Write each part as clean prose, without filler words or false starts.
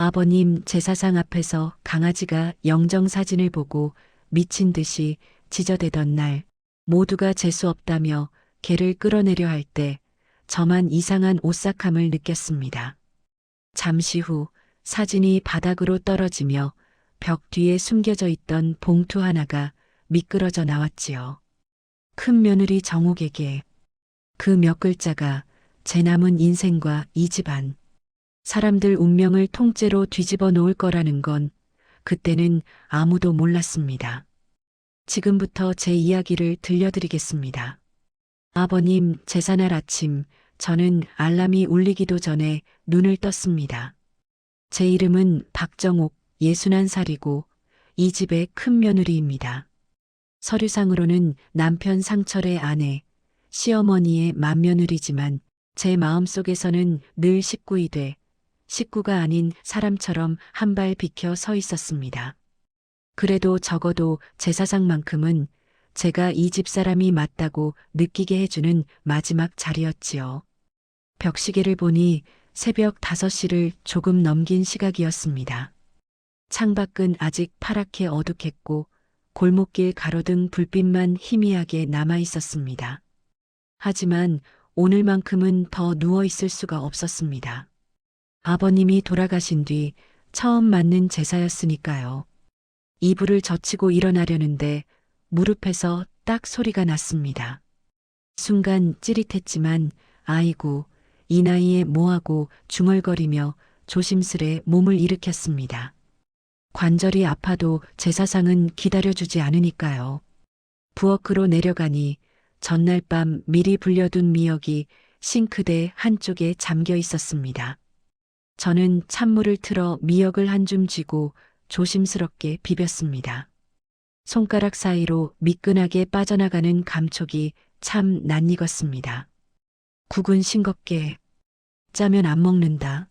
아버님 제사상 앞에서 강아지가 영정사진을 보고 미친 듯이 짖어대던 날, 모두가 재수 없다며 개를 끌어내려 할 때 저만 이상한 오싹함을 느꼈습니다. 잠시 후 사진이 바닥으로 떨어지며 벽 뒤에 숨겨져 있던 봉투 하나가 미끄러져 나왔지요. 큰 며느리 정옥에게 그 몇 글자가 제 남은 인생과 이 집안, 사람들 운명을 통째로 뒤집어 놓을 거라는 건 그때는 아무도 몰랐습니다. 지금부터 제 이야기를 들려드리겠습니다. 아버님 제사날 아침, 저는 알람이 울리기도 전에 눈을 떴습니다. 제 이름은 박정옥, 61살이고 이 집의 큰 며느리입니다. 서류상으로는 남편 상철의 아내, 시어머니의 맏며느리지만 제 마음속에서는 늘 식구이 돼 식구가 아닌 사람처럼 한 발 비켜 서 있었습니다. 그래도 적어도 제사상만큼은 제가 이 집 사람이 맞다고 느끼게 해주는 마지막 자리였지요. 벽시계를 보니 새벽 5시를 조금 넘긴 시각이었습니다. 창밖은 아직 파랗게 어둑했고 골목길 가로등 불빛만 희미하게 남아 있었습니다. 하지만 오늘만큼은 더 누워 있을 수가 없었습니다. 아버님이 돌아가신 뒤 처음 맞는 제사였으니까요. 이불을 젖히고 일어나려는데 무릎에서 딱 소리가 났습니다. 순간 찌릿했지만 아이고, 이 나이에 뭐하고 중얼거리며 조심스레 몸을 일으켰습니다. 관절이 아파도 제사상은 기다려주지 않으니까요. 부엌으로 내려가니 전날 밤 미리 불려둔 미역이 싱크대 한쪽에 잠겨 있었습니다. 저는 찬물을 틀어 미역을 한 줌 쥐고 조심스럽게 비볐습니다. 손가락 사이로 미끈하게 빠져나가는 감촉이 참 낯익었습니다. 국은 싱겁게, 짜면 안 먹는다.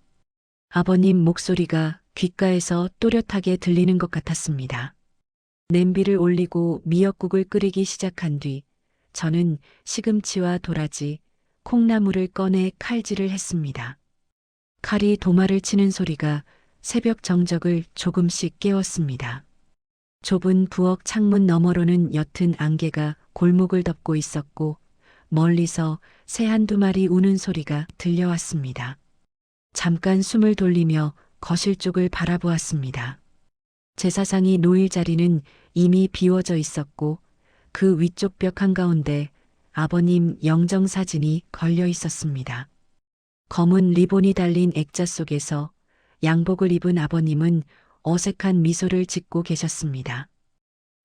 아버님 목소리가 귓가에서 또렷하게 들리는 것 같았습니다. 냄비를 올리고 미역국을 끓이기 시작한 뒤 저는 시금치와 도라지, 콩나물을 꺼내 칼질을 했습니다. 칼이 도마를 치는 소리가 새벽 정적을 조금씩 깨웠습니다. 좁은 부엌 창문 너머로는 옅은 안개가 골목을 덮고 있었고 멀리서 새 한두 마리 우는 소리가 들려왔습니다. 잠깐 숨을 돌리며 거실 쪽을 바라보았습니다. 제사상이 놓일 자리는 이미 비워져 있었고 그 위쪽 벽 한가운데 아버님 영정사진이 걸려 있었습니다. 검은 리본이 달린 액자 속에서 양복을 입은 아버님은 어색한 미소를 짓고 계셨습니다.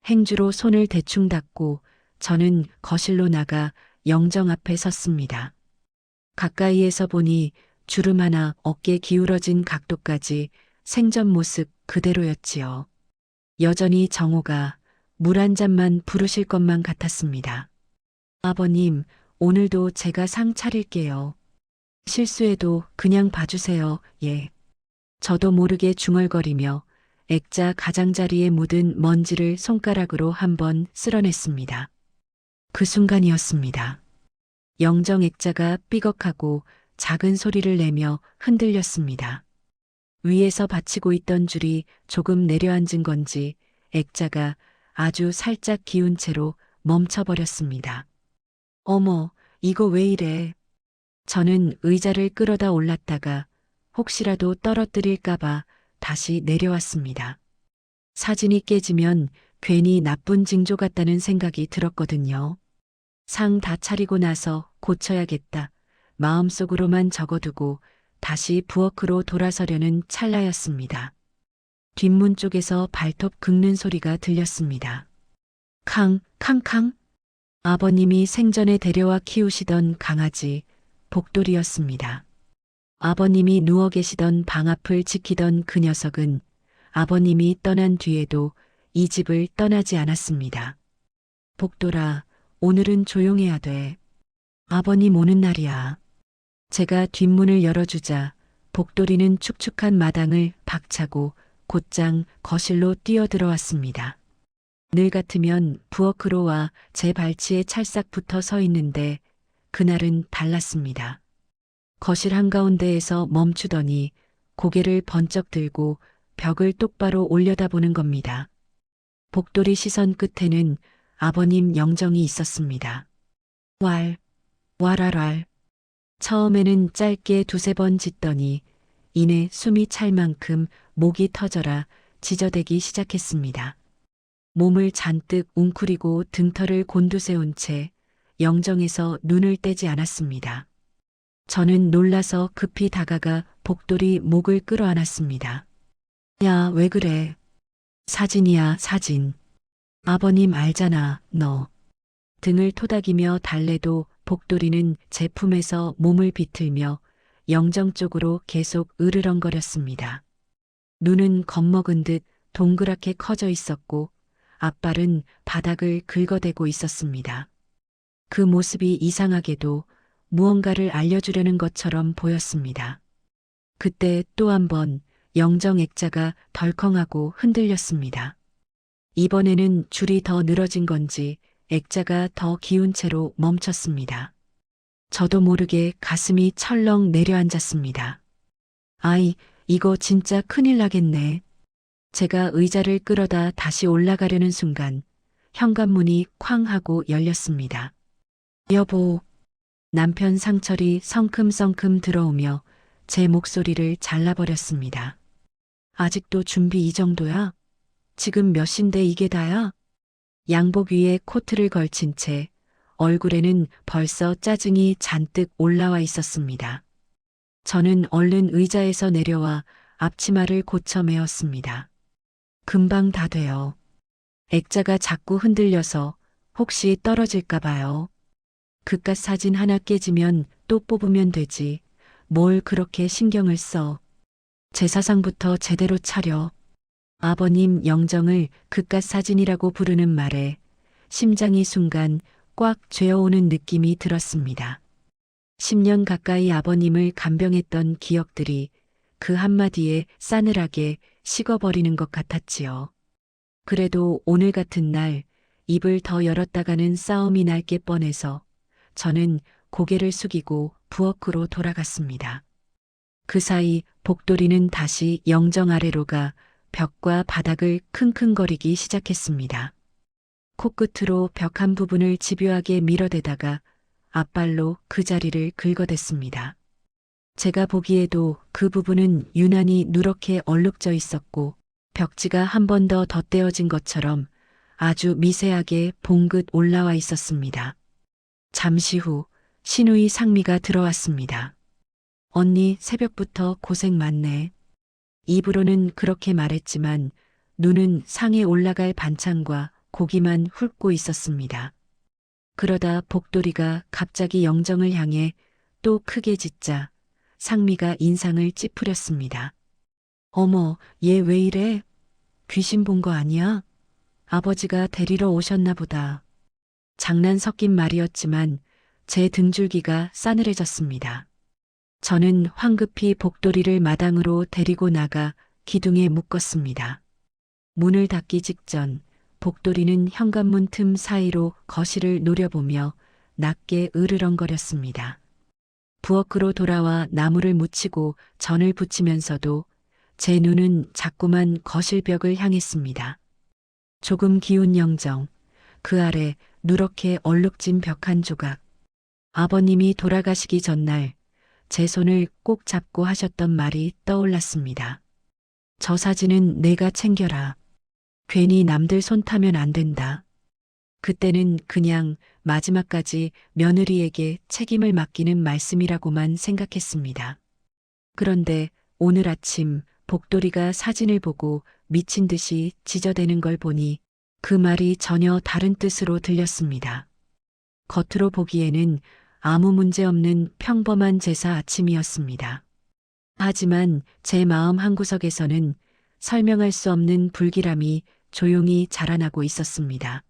행주로 손을 대충 닦고 저는 거실로 나가 영정 앞에 섰습니다. 가까이에서 보니 주름 하나 어깨 기울어진 각도까지 생전 모습 그대로였지요. 여전히 정호가 물 한 잔만 부르실 것만 같았습니다. 아버님, 오늘도 제가 상 차릴게요. 실수해도 그냥 봐주세요. 예. 저도 모르게 중얼거리며 액자 가장자리에 묻은 먼지를 손가락으로 한번 쓸어냈습니다. 그 순간이었습니다. 영정 액자가 삐걱하고 작은 소리를 내며 흔들렸습니다. 위에서 받치고 있던 줄이 조금 내려앉은 건지 액자가 아주 살짝 기운 채로 멈춰버렸습니다. 어머, 이거 왜 이래? 저는 의자를 끌어다 올랐다가 혹시라도 떨어뜨릴까봐 다시 내려왔습니다. 사진이 깨지면 괜히 나쁜 징조 같다는 생각이 들었거든요. 상 다 차리고 나서 고쳐야겠다. 마음속으로만 적어두고 다시 부엌으로 돌아서려는 찰나였습니다. 뒷문 쪽에서 발톱 긁는 소리가 들렸습니다. 캉, 캉캉. 아버님이 생전에 데려와 키우시던 강아지, 복돌이었습니다. 아버님이 누워 계시던 방 앞을 지키던 그 녀석은 아버님이 떠난 뒤에도 이 집을 떠나지 않았습니다. 복돌아, 오늘은 조용해야 돼. 아버님 오는 날이야. 제가 뒷문을 열어주자 복돌이는 축축한 마당을 박차고 곧장 거실로 뛰어들어왔습니다. 늘 같으면 부엌으로 와 제 발치에 찰싹 붙어 서 있는데 그날은 달랐습니다. 거실 한가운데에서 멈추더니 고개를 번쩍 들고 벽을 똑바로 올려다보는 겁니다. 복돌이 시선 끝에는 아버님 영정이 있었습니다. 왈, 왈왈왈. 처음에는 짧게 두세 번 짖더니 이내 숨이 찰 만큼 목이 터져라 지저대기 시작했습니다. 몸을 잔뜩 웅크리고 등털을 곤두세운 채 영정에서 눈을 떼지 않았습니다. 저는 놀라서 급히 다가가 복돌이 목을 끌어안았습니다. 야, 왜 그래? 사진이야, 사진. 아버님 알잖아, 너. 등을 토닥이며 달래도 복돌이는 제 품에서 몸을 비틀며 영정 쪽으로 계속 으르렁거렸습니다. 눈은 겁먹은 듯 동그랗게 커져 있었고 앞발은 바닥을 긁어대고 있었습니다. 그 모습이 이상하게도 무언가를 알려주려는 것처럼 보였습니다. 그때 또 한 번 영정 액자가 덜컹하고 흔들렸습니다. 이번에는 줄이 더 늘어진 건지 액자가 더 기운 채로 멈췄습니다. 저도 모르게 가슴이 철렁 내려앉았습니다. 아이, 이거 진짜 큰일 나겠네. 제가 의자를 끌어다 다시 올라가려는 순간 현관문이 쾅 하고 열렸습니다. 여보, 남편 상철이 성큼성큼 들어오며 제 목소리를 잘라버렸습니다. 아직도 준비 이 정도야? 지금 몇 시인데 이게 다야? 양복 위에 코트를 걸친 채 얼굴에는 벌써 짜증이 잔뜩 올라와 있었습니다. 저는 얼른 의자에서 내려와 앞치마를 고쳐 메었습니다. 금방 다 돼요. 액자가 자꾸 흔들려서 혹시 떨어질까 봐요. 그깟 사진 하나 깨지면 또 뽑으면 되지. 뭘 그렇게 신경을 써. 제사상부터 제대로 차려. 아버님 영정을 그깟 사진이라고 부르는 말에 심장이 순간 꽉 죄어오는 느낌이 들었습니다. 10년 가까이 아버님을 간병했던 기억들이 그 한마디에 싸늘하게 식어버리는 것 같았지요. 그래도 오늘 같은 날 입을 더 열었다가는 싸움이 날 게 뻔해서 저는 고개를 숙이고 부엌으로 돌아갔습니다. 그 사이 복돌이는 다시 영정 아래로 가 벽과 바닥을 킁킁거리기 시작했습니다. 코끝으로 벽 한 부분을 집요하게 밀어대다가 앞발로 그 자리를 긁어댔습니다. 제가 보기에도 그 부분은 유난히 누렇게 얼룩져 있었고 벽지가 한 번 더 덧대어진 것처럼 아주 미세하게 봉긋 올라와 있었습니다. 잠시 후 신우이 상미가 들어왔습니다. 언니 새벽부터 고생 많네. 입으로는 그렇게 말했지만 눈은 상에 올라갈 반찬과 고기만 훑고 있었습니다. 그러다 복돌이가 갑자기 영정을 향해 또 크게 짖자 상미가 인상을 찌푸렸습니다. 어머, 얘 왜 이래? 귀신 본 거 아니야? 아버지가 데리러 오셨나 보다. 장난 섞인 말이었지만 제 등줄기가 싸늘해졌습니다. 저는 황급히 복돌이를 마당으로 데리고 나가 기둥에 묶었습니다. 문을 닫기 직전 복돌이는 현관문 틈 사이로 거실을 노려보며 낮게 으르렁거렸습니다. 부엌으로 돌아와 나무를 묻히고 전을 붙이면서도 제 눈은 자꾸만 거실 벽을 향했습니다. 조금 기운 영정, 그 아래 누렇게 얼룩진 벽 한 조각. 아버님이 돌아가시기 전날 제 손을 꼭 잡고 하셨던 말이 떠올랐습니다. 저 사진은 내가 챙겨라. 괜히 남들 손 타면 안 된다. 그때는 그냥 마지막까지 며느리에게 책임을 맡기는 말씀이라고만 생각했습니다. 그런데 오늘 아침 복돌이가 사진을 보고 미친 듯이 지저대는 걸 보니 그 말이 전혀 다른 뜻으로 들렸습니다. 겉으로 보기에는 아무 문제 없는 평범한 제사 아침이었습니다. 하지만 제 마음 한구석에서는 설명할 수 없는 불길함이 조용히 자라나고 있었습니다.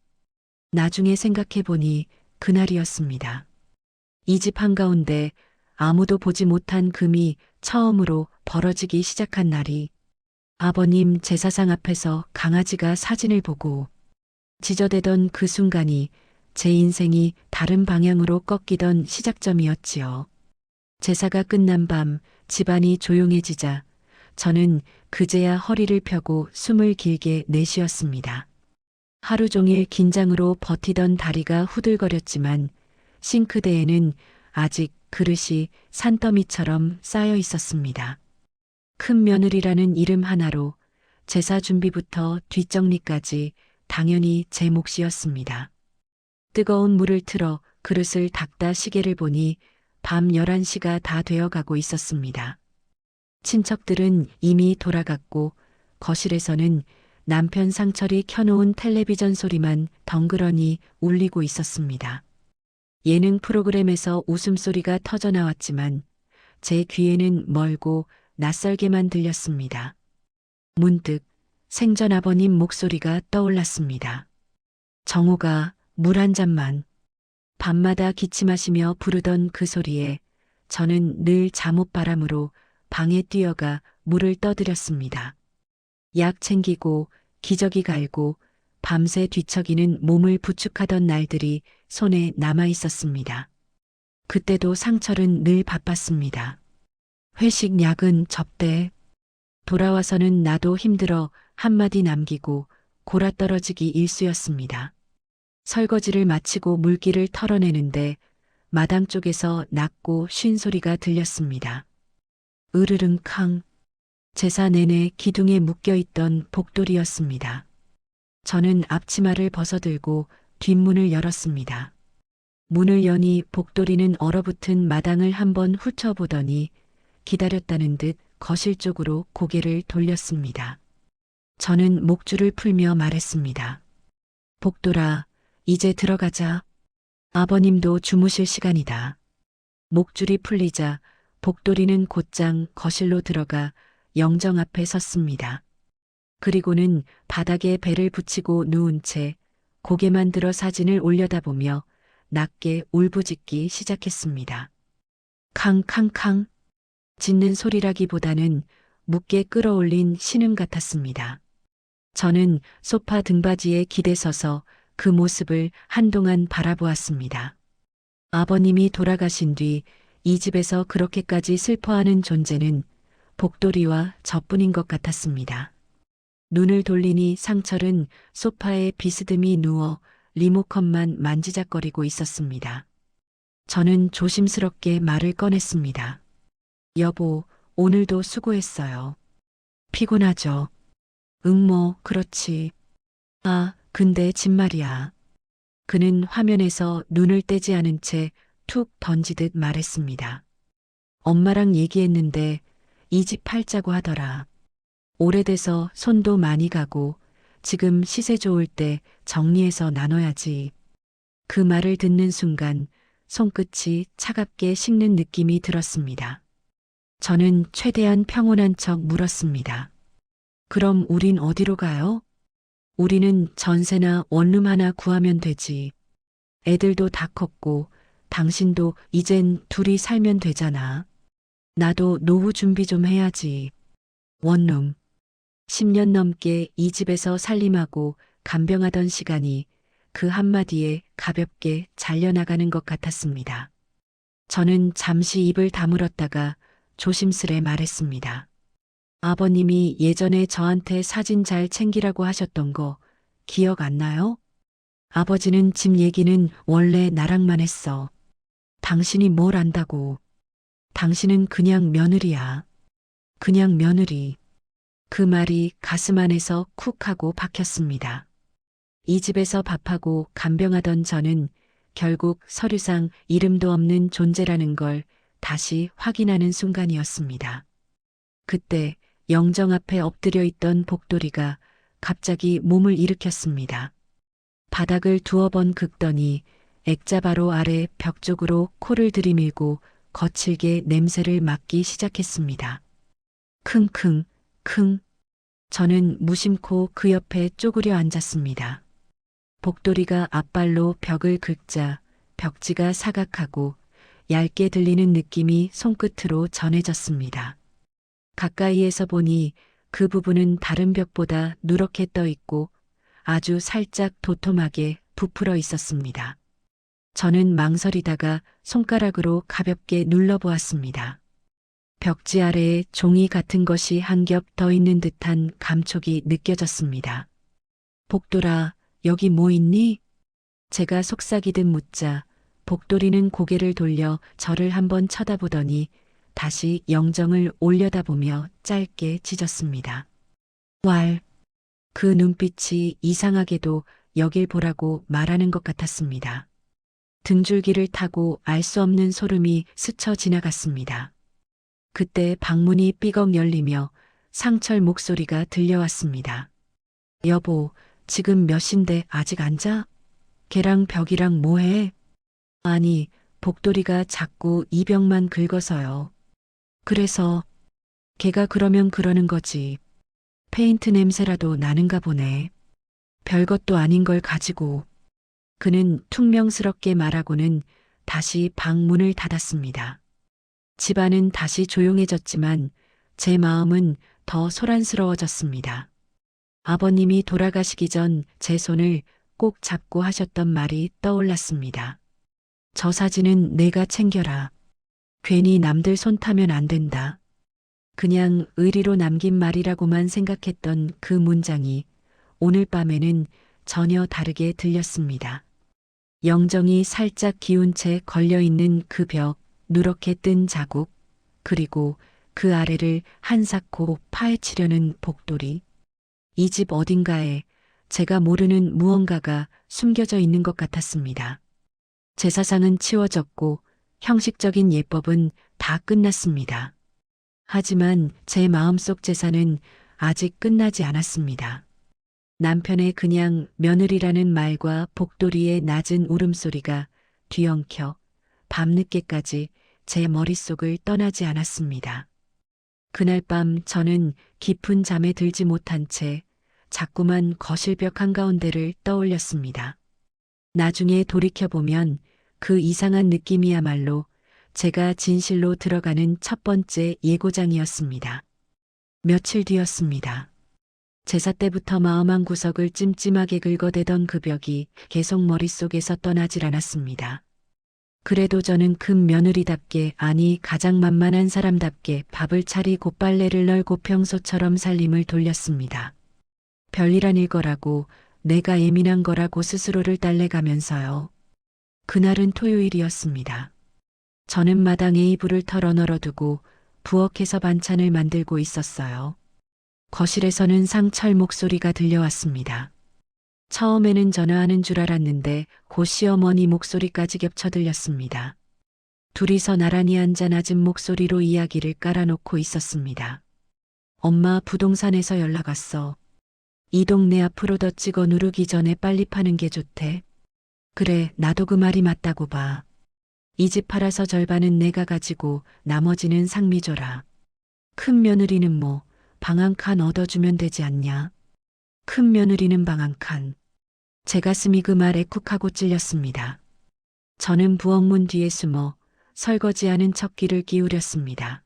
나중에 생각해보니 그날이었습니다. 이 집 한가운데 아무도 보지 못한 금이 처음으로 벌어지기 시작한 날이 아버님 제사상 앞에서 강아지가 사진을 보고 지저대던 그 순간이 제 인생이 다른 방향으로 꺾이던 시작점이었지요. 제사가 끝난 밤 집안이 조용해지자 저는 그제야 허리를 펴고 숨을 길게 내쉬었습니다. 하루 종일 긴장으로 버티던 다리가 후들거렸지만 싱크대에는 아직 그릇이 산더미처럼 쌓여 있었습니다. 큰 며느리라는 이름 하나로 제사 준비부터 뒷정리까지 당연히 제 몫이었습니다. 뜨거운 물을 틀어 그릇을 닦다 시계를 보니 밤 11시가 다 되어 가고 있었습니다. 친척들은 이미 돌아갔고 거실에서는 남편 상철이 켜놓은 텔레비전 소리만 덩그러니 울리고 있었습니다. 예능 프로그램에서 웃음소리가 터져 나왔지만 제 귀에는 멀고 낯설게만 들렸습니다. 문득 생전 아버님 목소리가 떠올랐습니다. 정호가 물 한 잔만. 밤마다 기침하시며 부르던 그 소리에 저는 늘 잠옷바람으로 방에 뛰어가 물을 떠드렸습니다. 약 챙기고 기저귀 갈고 밤새 뒤척이는 몸을 부축하던 날들이 손에 남아 있었습니다. 그때도 상철은 늘 바빴습니다. 회식, 야근, 접대. 돌아와서는 나도 힘들어 한마디 남기고 골아떨어지기 일쑤였습니다. 설거지를 마치고 물기를 털어내는데 마당 쪽에서 낮고 쉰 소리가 들렸습니다. 으르릉 캉. 제사 내내 기둥에 묶여있던 복돌이였습니다. 저는 앞치마를 벗어들고 뒷문을 열었습니다. 문을 여니 복돌이는 얼어붙은 마당을 한번 훑어보더니 기다렸다는 듯 거실 쪽으로 고개를 돌렸습니다. 저는 목줄을 풀며 말했습니다. 복돌아, 이제 들어가자. 아버님도 주무실 시간이다. 목줄이 풀리자 복돌이는 곧장 거실로 들어가 영정 앞에 섰습니다. 그리고는 바닥에 배를 붙이고 누운 채 고개만 들어 사진을 올려다보며 낮게 울부짖기 시작했습니다. 캉캉캉. 짖는 소리라기보다는 묻게 끌어올린 신음 같았습니다. 저는 소파 등받이에 기대 서서 그 모습을 한동안 바라보았습니다. 아버님이 돌아가신 뒤 이 집에서 그렇게까지 슬퍼하는 존재는 복돌이와 저뿐인 것 같았습니다. 눈을 돌리니 상철은 소파에 비스듬히 누워 리모컨만 만지작거리고 있었습니다. 저는 조심스럽게 말을 꺼냈습니다. 여보, 오늘도 수고했어요. 피곤하죠? 응, 그렇지. 아, 근데 진말이야. 그는 화면에서 눈을 떼지 않은 채 툭 던지듯 말했습니다. 엄마랑 얘기했는데 이 집 팔자고 하더라. 오래돼서 손도 많이 가고 지금 시세 좋을 때 정리해서 나눠야지. 그 말을 듣는 순간 손끝이 차갑게 식는 느낌이 들었습니다. 저는 최대한 평온한 척 물었습니다. 그럼 우린 어디로 가요? 우리는 전세나 원룸 하나 구하면 되지. 애들도 다 컸고 당신도 이젠 둘이 살면 되잖아. 나도 노후 준비 좀 해야지. 원룸. 10년 넘게 이 집에서 살림하고 간병하던 시간이 그 한마디에 가볍게 잘려나가는 것 같았습니다. 저는 잠시 입을 다물었다가 조심스레 말했습니다. 아버님이 예전에 저한테 사진 잘 챙기라고 하셨던 거 기억 안 나요? 아버지는 집 얘기는 원래 나랑만 했어. 당신이 뭘 안다고. 당신은 그냥 며느리야. 그냥 며느리. 그 말이 가슴 안에서 쿡 하고 박혔습니다. 이 집에서 밥하고 간병하던 저는 결국 서류상 이름도 없는 존재라는 걸 다시 확인하는 순간이었습니다. 그때 영정 앞에 엎드려 있던 복돌이가 갑자기 몸을 일으켰습니다. 바닥을 두어 번 긁더니 액자 바로 아래 벽 쪽으로 코를 들이밀고 거칠게 냄새를 맡기 시작했습니다. 킁킁, 킁. 저는 무심코 그 옆에 쪼그려 앉았습니다. 복돌이가 앞발로 벽을 긁자 벽지가 사각하고 얇게 들리는 느낌이 손끝으로 전해졌습니다. 가까이에서 보니 그 부분은 다른 벽보다 누렇게 떠 있고 아주 살짝 도톰하게 부풀어 있었습니다. 저는 망설이다가 손가락으로 가볍게 눌러보았습니다. 벽지 아래에 종이 같은 것이 한 겹 더 있는 듯한 감촉이 느껴졌습니다. 복돌아, 여기 뭐 있니? 제가 속삭이듯 묻자 복돌이는 고개를 돌려 저를 한번 쳐다보더니 다시 영정을 올려다보며 짧게 짖었습니다. 왈. 그 눈빛이 이상하게도 여길 보라고 말하는 것 같았습니다. 등줄기를 타고 알 수 없는 소름이 스쳐 지나갔습니다. 그때 방문이 삐걱 열리며 상철 목소리가 들려왔습니다. 여보, 지금 몇 시인데 아직 안 자? 걔랑 벽이랑 뭐해? 아니, 복돌이가 자꾸 이 벽만 긁어서요. 그래서 걔가 그러면 그러는 거지. 페인트 냄새라도 나는가 보네. 별것도 아닌 걸 가지고. 그는 퉁명스럽게 말하고는 다시 방문을 닫았습니다. 집안은 다시 조용해졌지만 제 마음은 더 소란스러워졌습니다. 아버님이 돌아가시기 전 제 손을 꼭 잡고 하셨던 말이 떠올랐습니다. 저 사진은 내가 챙겨라. 괜히 남들 손 타면 안 된다. 그냥 의리로 남긴 말이라고만 생각했던 그 문장이 오늘 밤에는 전혀 다르게 들렸습니다. 영정이 살짝 기운 채 걸려있는 그 벽, 누렇게 뜬 자국, 그리고 그 아래를 한사코 파헤치려는 복돌이. 이 집 어딘가에 제가 모르는 무언가가 숨겨져 있는 것 같았습니다. 제사상은 치워졌고 형식적인 예법은 다 끝났습니다. 하지만 제 마음속 제사는 아직 끝나지 않았습니다. 남편의 그냥 며느리라는 말과 복돌이의 낮은 울음소리가 뒤엉켜 밤늦게까지 제 머릿속을 떠나지 않았습니다. 그날 밤 저는 깊은 잠에 들지 못한 채 자꾸만 거실벽 한가운데를 떠올렸습니다. 나중에 돌이켜보면 그 이상한 느낌이야말로 제가 진실로 들어가는 첫 번째 예고장이었습니다. 며칠 뒤였습니다. 제사 때부터 마음 한 구석을 찜찜하게 긁어대던 그 벽이 계속 머릿속에서 떠나질 않았습니다. 그래도 저는 큰 며느리답게, 아니 가장 만만한 사람답게 밥을 차리고 빨래를 널고 평소처럼 살림을 돌렸습니다. 별일 아닐 거라고, 내가 예민한 거라고 스스로를 달래가면서요. 그날은 토요일이었습니다. 저는 마당에 이불을 털어 널어두고 부엌에서 반찬을 만들고 있었어요. 거실에서는 상철 목소리가 들려왔습니다. 처음에는 전화하는 줄 알았는데 고 시어머니 목소리까지 겹쳐 들렸습니다. 둘이서 나란히 앉아 낮은 목소리로 이야기를 깔아놓고 있었습니다. 엄마 부동산에서 연락 왔어. 이 동네 앞으로 더 찍어 누르기 전에 빨리 파는 게 좋대. 그래, 나도 그 말이 맞다고 봐. 이 집 팔아서 절반은 내가 가지고 나머지는 상미 줘라. 큰 며느리는 뭐 방 한 칸 얻어주면 되지 않냐. 큰 며느리는 방 한 칸. 제 가슴이 그 말에 쿡하고 찔렸습니다. 저는 부엌문 뒤에 숨어 설거지하는 척 귀를 기울였습니다.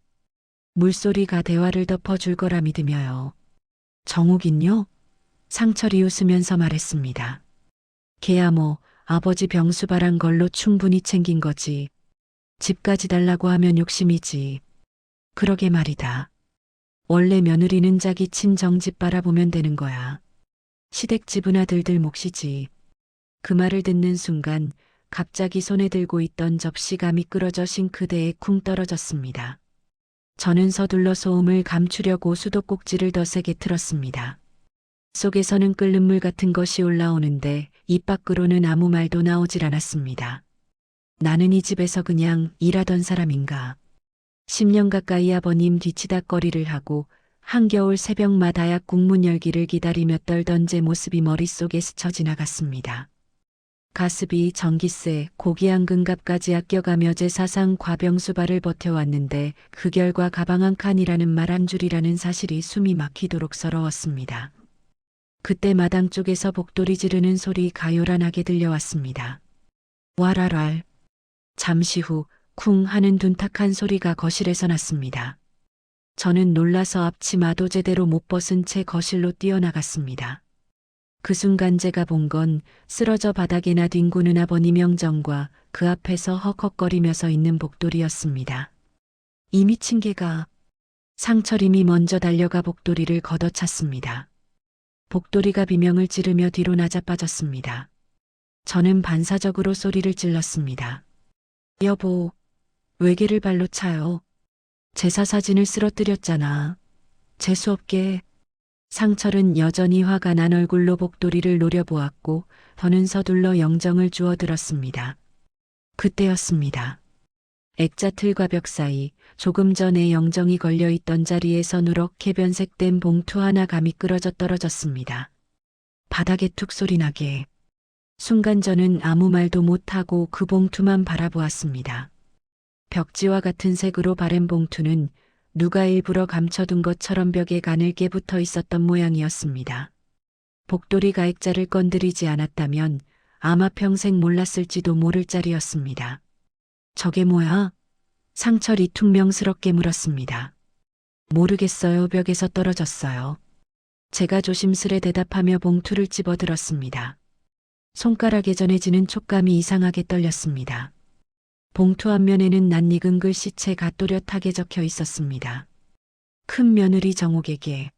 물소리가 대화를 덮어줄 거라 믿으며요. 정욱인요? 상철이 웃으면서 말했습니다. 걔야 뭐 아버지 병수발한 걸로 충분히 챙긴 거지. 집까지 달라고 하면 욕심이지. 그러게 말이다. 원래 며느리는 자기 친정집 바라보면 되는 거야. 시댁집은 아들들 몫이지. 그 말을 듣는 순간 갑자기 손에 들고 있던 접시가 미끄러져 싱크대에 쿵 떨어졌습니다. 저는 서둘러 소음을 감추려고 수도꼭지를 더 세게 틀었습니다. 속에서는 끓는 물 같은 것이 올라오는데 입 밖으로는 아무 말도 나오질 않았습니다. 나는 이 집에서 그냥 일하던 사람인가. 10년 가까이 아버님 뒤치다꺼리를 하고 한겨울 새벽마다야 국문 열기를 기다리며 떨던 제 모습이 머릿속에 스쳐 지나갔습니다. 가습이, 전기세, 고기 한 근갑까지 아껴가며 제 사상 과병수발을 버텨왔는데 그 결과 가방 한 칸이라는 말 한 줄이라는 사실이 숨이 막히도록 서러웠습니다. 그때 마당 쪽에서 복돌이 지르는 소리 가요란하게 들려왔습니다. 와랄랄. 잠시 후 쿵 하는 둔탁한 소리가 거실에서 났습니다. 저는 놀라서 앞치마도 제대로 못 벗은 채 거실로 뛰어나갔습니다. 그 순간 제가 본 건 쓰러져 바닥에나 뒹구는 아버님 영정과 그 앞에서 헉헉거리며 서 있는 복돌이였습니다. 이 미친 개가. 상철임이 먼저 달려가 복돌이를 걷어찼습니다. 복돌이가 비명을 지르며 뒤로 나자빠졌습니다. 저는 반사적으로 소리를 질렀습니다. 여보, 왜 개를 발로 차요? 제사 사진을 쓰러뜨렸잖아. 재수없게. 상철은 여전히 화가 난 얼굴로 복돌이를 노려보았고 저는 서둘러 영정을 주워들었습니다. 그때였습니다. 액자 틀과 벽 사이 조금 전에 영정이 걸려있던 자리에서 누렇게 변색된 봉투 하나가 미끄러져 떨어졌습니다. 바닥에 툭 소리 나게. 순간 저는 아무 말도 못하고 그 봉투만 바라보았습니다. 벽지와 같은 색으로 바른 봉투는 누가 일부러 감춰둔 것처럼 벽에 가늘게 붙어 있었던 모양이었습니다. 복돌이가 액자를 건드리지 않았다면 아마 평생 몰랐을지도 모를 자리였습니다. 저게 뭐야? 상철이 퉁명스럽게 물었습니다. 모르겠어요. 벽에서 떨어졌어요. 제가 조심스레 대답하며 봉투를 집어들었습니다. 손가락에 전해지는 촉감이 이상하게 떨렸습니다. 봉투 앞면에는 낯익은 글씨체가 또렷하게 적혀 있었습니다. 큰 며느리 정옥에게.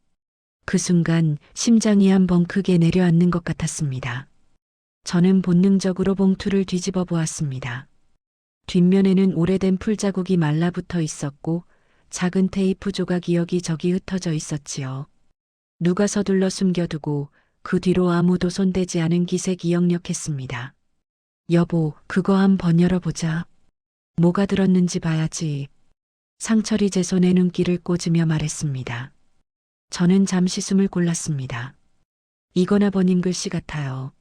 그 순간 심장이 한번 크게 내려앉는 것 같았습니다. 저는 본능적으로 봉투를 뒤집어 보았습니다. 뒷면에는 오래된 풀자국이 말라붙어 있었고 작은 테이프 조각 여기저기 흩어져 있었지요. 누가 서둘러 숨겨두고 그 뒤로 아무도 손대지 않은 기색이 역력했습니다. 여보, 그거 한번 열어보자. 뭐가 들었는지 봐야지. 상철이 제 손에 눈길을 꽂으며 말했습니다. 저는 잠시 숨을 골랐습니다. 이건 아버님 글씨 같아요.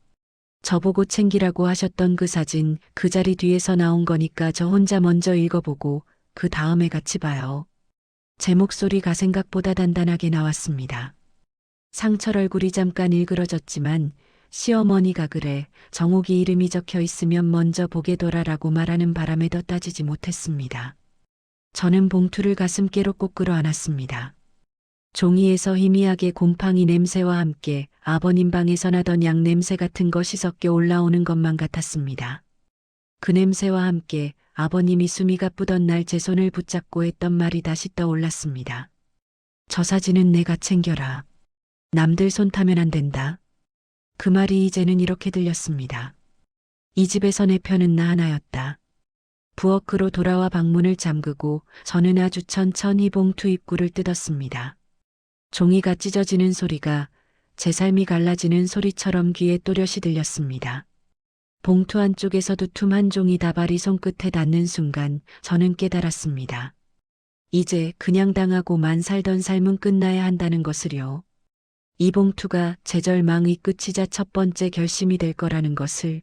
저보고 챙기라고 하셨던 그 사진, 그 자리 뒤에서 나온 거니까 저 혼자 먼저 읽어보고 그 다음에 같이 봐요. 제 목소리가 생각보다 단단하게 나왔습니다. 상철 얼굴이 잠깐 일그러졌지만 시어머니가 그래 정옥이 이름이 적혀 있으면 먼저 보게 둬라라고 말하는 바람에 더 따지지 못했습니다. 저는 봉투를 가슴께로 꼭 끌어안았습니다. 종이에서 희미하게 곰팡이 냄새와 함께 아버님 방에서 나던 양 냄새 같은 것이 섞여 올라오는 것만 같았습니다. 그 냄새와 함께 아버님이 숨이 가쁘던 날 제 손을 붙잡고 했던 말이 다시 떠올랐습니다. 저 사진은 내가 챙겨라. 남들 손 타면 안 된다. 그 말이 이제는 이렇게 들렸습니다. 이 집에서 내 편은 나 하나였다. 부엌으로 돌아와 방문을 잠그고 저는 아주 천천히 봉투 입구를 뜯었습니다. 종이가 찢어지는 소리가 제 삶이 갈라지는 소리처럼 귀에 또렷이 들렸습니다. 봉투 안쪽에서 두툼한 종이 다발이 손끝에 닿는 순간 저는 깨달았습니다. 이제 그냥 당하고만 살던 삶은 끝나야 한다는 것을요. 이 봉투가 제 절망의 끝이자 첫 번째 결심이 될 거라는 것을.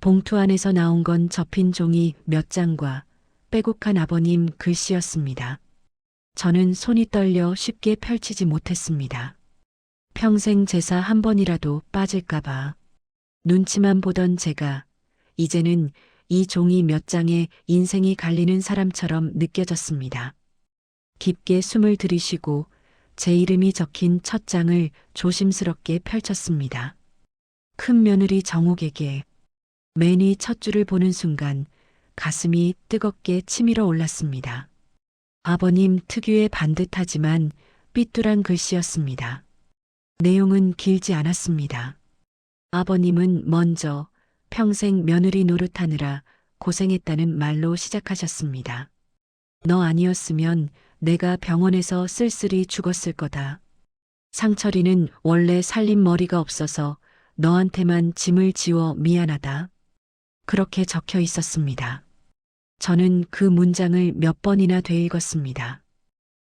봉투 안에서 나온 건 접힌 종이 몇 장과 빼곡한 아버님 글씨였습니다. 저는 손이 떨려 쉽게 펼치지 못했습니다. 평생 제사 한 번이라도 빠질까봐. 눈치만 보던 제가 이제는 이 종이 몇 장에 인생이 갈리는 사람처럼 느껴졌습니다. 깊게 숨을 들이쉬고 제 이름이 적힌 첫 장을 조심스럽게 펼쳤습니다. 큰 며느리 정옥에게. 맨이 첫 줄을 보는 순간 가슴이 뜨겁게 치밀어 올랐습니다. 아버님 특유의 반듯하지만 삐뚤한 글씨였습니다. 내용은 길지 않았습니다. 아버님은 먼저 평생 며느리 노릇하느라 고생했다는 말로 시작하셨습니다. 너 아니었으면 내가 병원에서 쓸쓸히 죽었을 거다. 상철이는 원래 살림머리가 없어서 너한테만 짐을 지워 미안하다. 그렇게 적혀 있었습니다. 저는 그 문장을 몇 번이나 되읽었습니다.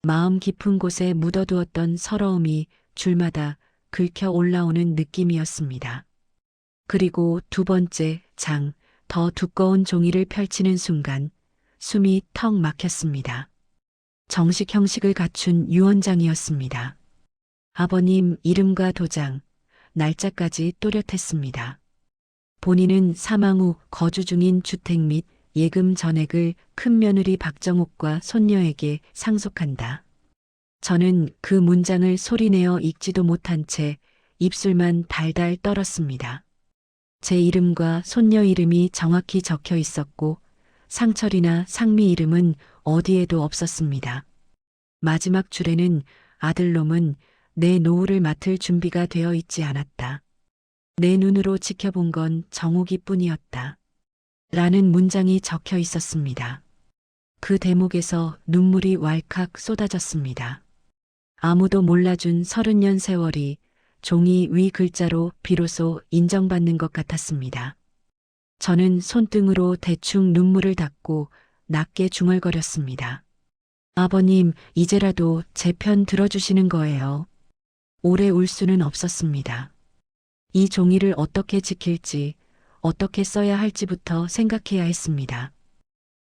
마음 깊은 곳에 묻어두었던 서러움이 줄마다 긁혀 올라오는 느낌이었습니다. 그리고 두 번째 장, 더 두꺼운 종이를 펼치는 순간 숨이 턱 막혔습니다. 정식 형식을 갖춘 유언장이었습니다. 아버님 이름과 도장, 날짜까지 또렷했습니다. 본인은 사망 후 거주 중인 주택 및 예금 전액을 큰며느리 박정옥과 손녀에게 상속한다. 저는 그 문장을 소리내어 읽지도 못한 채 입술만 달달 떨었습니다. 제 이름과 손녀 이름이 정확히 적혀 있었고 상철이나 상미 이름은 어디에도 없었습니다. 마지막 줄에는 아들놈은 내 노후를 맡을 준비가 되어 있지 않았다. 내 눈으로 지켜본 건 정욱이뿐이었다. 라는 문장이 적혀 있었습니다. 그 대목에서 눈물이 왈칵 쏟아졌습니다. 아무도 몰라준 30년 세월이 종이 위 글자로 비로소 인정받는 것 같았습니다. 저는 손등으로 대충 눈물을 닦고 낮게 중얼거렸습니다. 아버님, 이제라도 제 편 들어주시는 거예요. 오래 울 수는 없었습니다. 이 종이를 어떻게 지킬지, 어떻게 써야 할지부터 생각해야 했습니다.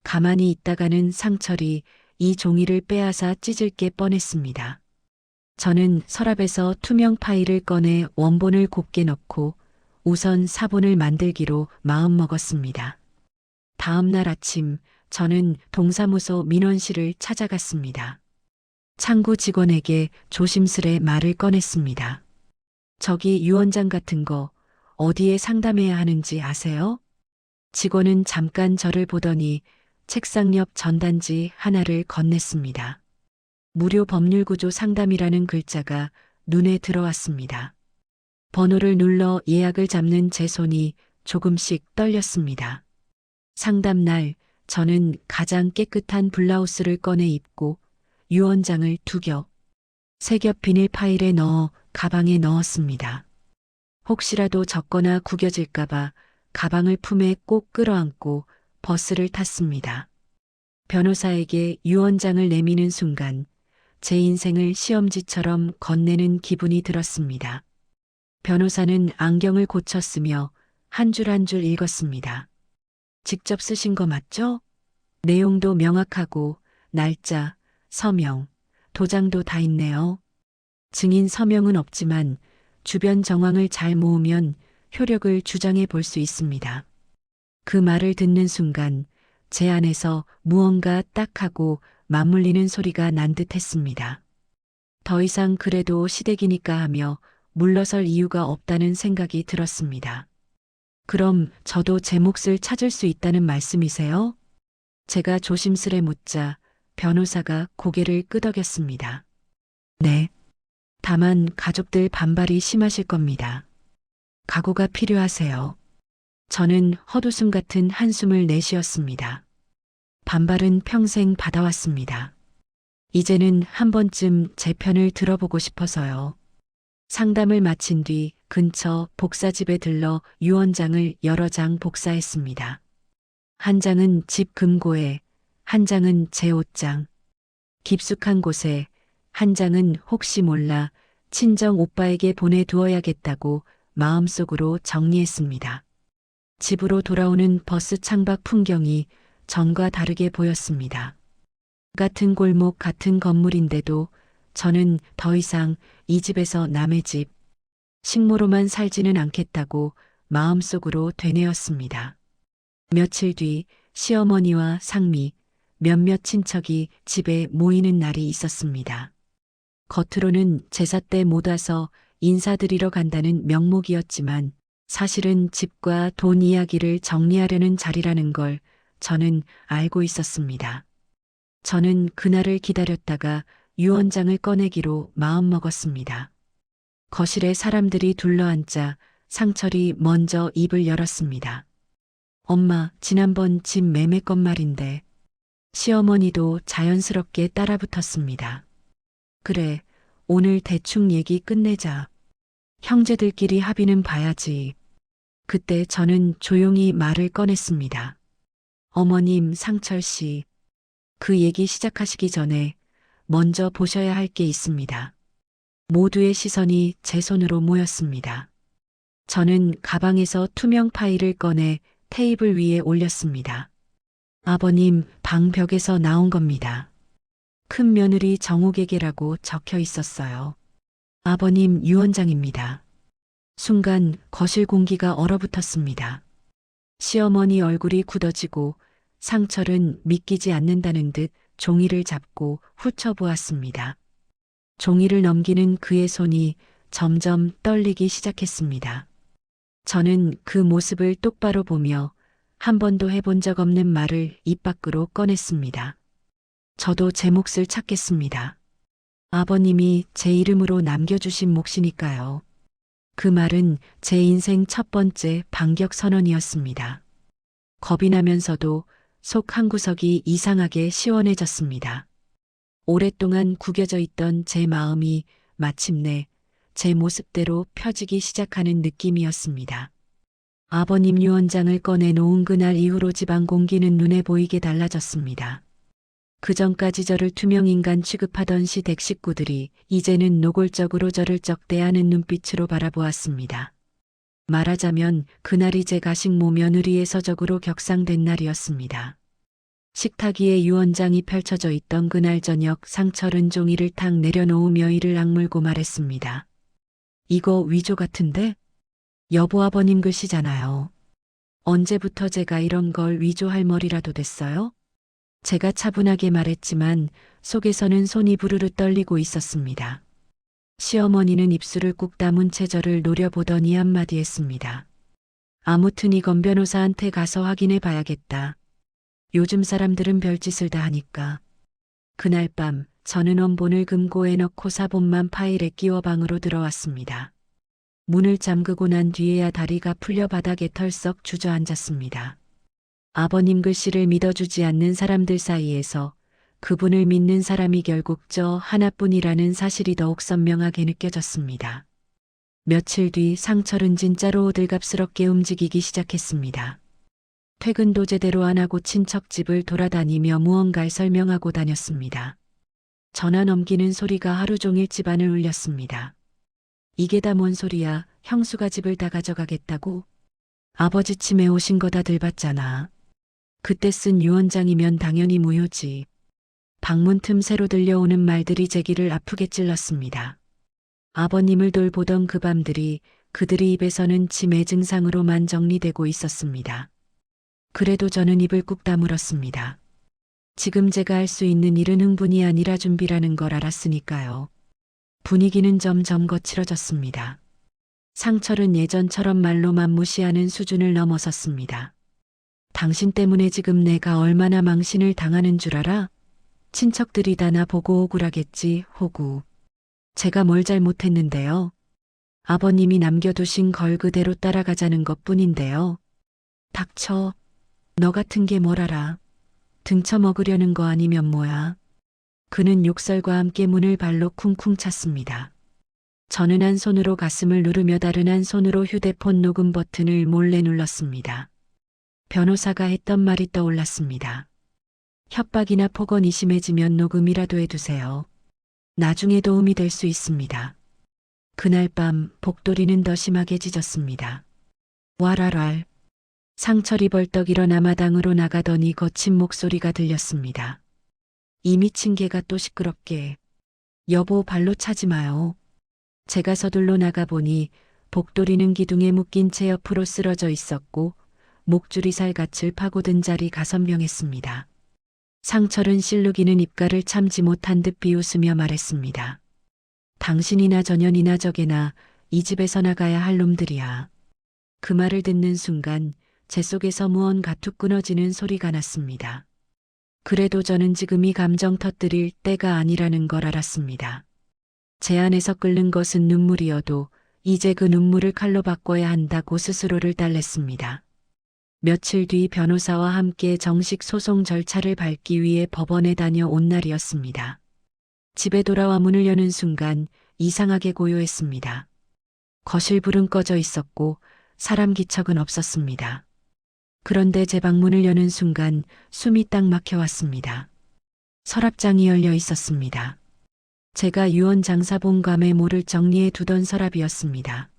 가만히 있다가는 상철이 이 종이를 빼앗아 찢을 게 뻔했습니다. 저는 서랍에서 투명 파일을 꺼내 원본을 곱게 넣고 우선 사본을 만들기로 마음먹었습니다. 다음 날 아침 저는 동사무소 민원실을 찾아갔습니다. 창구 직원에게 조심스레 말을 꺼냈습니다. 저기 유언장 같은 거 어디에 상담해야 하는지 아세요? 직원은 잠깐 저를 보더니 책상 옆 전단지 하나를 건넸습니다. 무료 법률구조 상담이라는 글자가 눈에 들어왔습니다. 번호를 눌러 예약을 잡는 제 손이 조금씩 떨렸습니다. 상담날 저는 가장 깨끗한 블라우스를 꺼내 입고 유언장을 2겹, 3겹 비닐 파일에 넣어 가방에 넣었습니다. 혹시라도 젖거나 구겨질까봐 가방을 품에 꼭 끌어안고 버스를 탔습니다. 변호사에게 유언장을 내미는 순간 제 인생을 시험지처럼 건네는 기분이 들었습니다. 변호사는 안경을 고쳤으며 한 줄 한 줄 읽었습니다. 직접 쓰신 거 맞죠? 내용도 명확하고 날짜, 서명, 도장도 다 있네요. 증인 서명은 없지만 주변 정황을 잘 모으면 효력을 주장해 볼 수 있습니다. 그 말을 듣는 순간 제 안에서 무언가 딱하고 맞물리는 소리가 난 듯했습니다. 더 이상 그래도 시댁이니까 하며 물러설 이유가 없다는 생각이 들었습니다. 그럼 저도 제 몫을 찾을 수 있다는 말씀이세요? 제가 조심스레 묻자 변호사가 고개를 끄덕였습니다. 네. 다만 가족들 반발이 심하실 겁니다. 각오가 필요하세요. 저는 헛웃음 같은 한숨을 내쉬었습니다. 반발은 평생 받아왔습니다. 이제는 한 번쯤 제 편을 들어보고 싶어서요. 상담을 마친 뒤 근처 복사집에 들러 유언장을 여러 장 복사했습니다. 한 장은 집 금고에, 한 장은 제 옷장, 깊숙한 곳에, 한 장은 혹시 몰라 친정 오빠에게 보내두어야겠다고 마음속으로 정리했습니다. 집으로 돌아오는 버스 창밖 풍경이 전과 다르게 보였습니다. 같은 골목 같은 건물인데도 저는 더 이상 이 집에서 남의 집, 식모로만 살지는 않겠다고 마음속으로 되뇌었습니다. 며칠 뒤 시어머니와 상미, 몇몇 친척이 집에 모이는 날이 있었습니다. 겉으로는 제사 때 못 와서 인사드리러 간다는 명목이었지만 사실은 집과 돈 이야기를 정리하려는 자리라는 걸 저는 알고 있었습니다. 저는 그날을 기다렸다가 유언장을 꺼내기로 마음먹었습니다. 거실에 사람들이 둘러앉자 상철이 먼저 입을 열었습니다. 엄마, 지난번 집 매매 건 말인데. 시어머니도 자연스럽게 따라붙었습니다. 그래, 오늘 대충 얘기 끝내자. 형제들끼리 합의는 봐야지. 그때 저는 조용히 말을 꺼냈습니다. 어머님, 상철 씨. 그 얘기 시작하시기 전에 먼저 보셔야 할 게 있습니다. 모두의 시선이 제 손으로 모였습니다. 저는 가방에서 투명 파일을 꺼내 테이블 위에 올렸습니다. 아버님, 방 벽에서 나온 겁니다. 큰 며느리 정옥에게라고 적혀 있었어요. 아버님 유언장입니다. 순간 거실 공기가 얼어붙었습니다. 시어머니 얼굴이 굳어지고 상철은 믿기지 않는다는 듯 종이를 잡고 훑어보았습니다. 종이를 넘기는 그의 손이 점점 떨리기 시작했습니다. 저는 그 모습을 똑바로 보며 한 번도 해본 적 없는 말을 입 밖으로 꺼냈습니다. 저도 제 몫을 찾겠습니다. 아버님이 제 이름으로 남겨주신 몫이니까요. 그 말은 제 인생 첫 번째 반격 선언이었습니다. 겁이 나면서도 속 한구석이 이상하게 시원해졌습니다. 오랫동안 구겨져 있던 제 마음이 마침내 제 모습대로 펴지기 시작하는 느낌이었습니다. 아버님 유언장을 꺼내놓은 그날 이후로 집안 공기는 눈에 보이게 달라졌습니다. 그전까지 저를 투명인간 취급하던 시댁 식구들이 이제는 노골적으로 저를 적대하는 눈빛으로 바라보았습니다. 말하자면 그날이 제 가식모 며느리의 서적으로 격상된 날이었습니다. 식탁 위에 유언장이 펼쳐져 있던 그날 저녁 상철은 종이를 탁 내려놓으며 이를 악물고 말했습니다. 이거 위조 같은데? 여보 아버님 글씨잖아요. 언제부터 제가 이런 걸 위조할 머리라도 됐어요? 제가 차분하게 말했지만 속에서는 손이 부르르 떨리고 있었습니다. 시어머니는 입술을 꾹 다문 채 저를 노려보더니 한마디 했습니다. 아무튼 이건 변호사한테 가서 확인해 봐야겠다. 요즘 사람들은 별짓을 다 하니까. 그날 밤 저는 원본을 금고에 넣고 사본만 파일에 끼워 방으로 들어왔습니다. 문을 잠그고 난 뒤에야 다리가 풀려 바닥에 털썩 주저앉았습니다. 아버님 글씨를 믿어주지 않는 사람들 사이에서 그분을 믿는 사람이 결국 저 하나뿐이라는 사실이 더욱 선명하게 느껴졌습니다. 며칠 뒤 상철은 진짜로 호들갑스럽게 움직이기 시작했습니다. 퇴근도 제대로 안 하고 친척집을 돌아다니며 무언가를 설명하고 다녔습니다. 전화 넘기는 소리가 하루 종일 집안을 울렸습니다. 이게 다 뭔 소리야? 형수가 집을 다 가져가겠다고? 아버지 치매 오신 거 다들 봤잖아. 그때 쓴 유언장이면 당연히 무효지. 방문 틈새로 들려오는 말들이 제 귀를 아프게 찔렀습니다. 아버님을 돌보던 그 밤들이 그들의 입에서는 치매 증상으로만 정리되고 있었습니다. 그래도 저는 입을 꾹 다물었습니다. 지금 제가 할 수 있는 일은 흥분이 아니라 준비라는 걸 알았으니까요. 분위기는 점점 거칠어졌습니다. 상철은 예전처럼 말로만 무시하는 수준을 넘어섰습니다. 당신 때문에 지금 내가 얼마나 망신을 당하는 줄 알아? 친척들이 다 나보고 억울하겠지, 호구. 제가 뭘 잘못했는데요. 아버님이 남겨두신 걸 그대로 따라가자는 것뿐인데요. 닥쳐. 너 같은 게 뭘 알아. 등쳐먹으려는 거 아니면 뭐야. 그는 욕설과 함께 문을 발로 쿵쿵 찼습니다. 저는 한 손으로 가슴을 누르며 다른 한 손으로 휴대폰 녹음 버튼을 몰래 눌렀습니다. 변호사가 했던 말이 떠올랐습니다. 협박이나 폭언이 심해지면 녹음이라도 해두세요. 나중에 도움이 될 수 있습니다. 그날 밤 복도리는 더 심하게 짖었습니다. 와랄랄. 상철이 벌떡 일어나 마당으로 나가더니 거친 목소리가 들렸습니다. 이 미친 개가 또 시끄럽게. 여보 발로 차지 마요. 제가 서둘러 나가보니 복도리는 기둥에 묶인 채 옆으로 쓰러져 있었고 목줄이 살갗을 파고든 자리 가선명했습니다. 상철은 실룩이는 입가를 참지 못한 듯 비웃으며 말했습니다. 당신이나 전현이나 저게나 이 집에서 나가야 할 놈들이야. 그 말을 듣는 순간 제 속에서 무언가 툭 끊어지는 소리가 났습니다. 그래도 저는 지금 이 감정 터뜨릴 때가 아니라는 걸 알았습니다. 제 안에서 끓는 것은 눈물이어도 이제 그 눈물을 칼로 바꿔야 한다고 스스로를 달랬습니다. 며칠 뒤 변호사와 함께 정식 소송 절차를 밟기 위해 법원에 다녀온 날이었습니다. 집에 돌아와 문을 여는 순간 이상하게 고요했습니다. 거실 불은 꺼져 있었고 사람 기척은 없었습니다. 그런데 제 방문을 여는 순간 숨이 딱 막혀왔습니다. 서랍장이 열려 있었습니다. 제가 유언장사본과 메모를 정리해 두던 서랍이었습니다.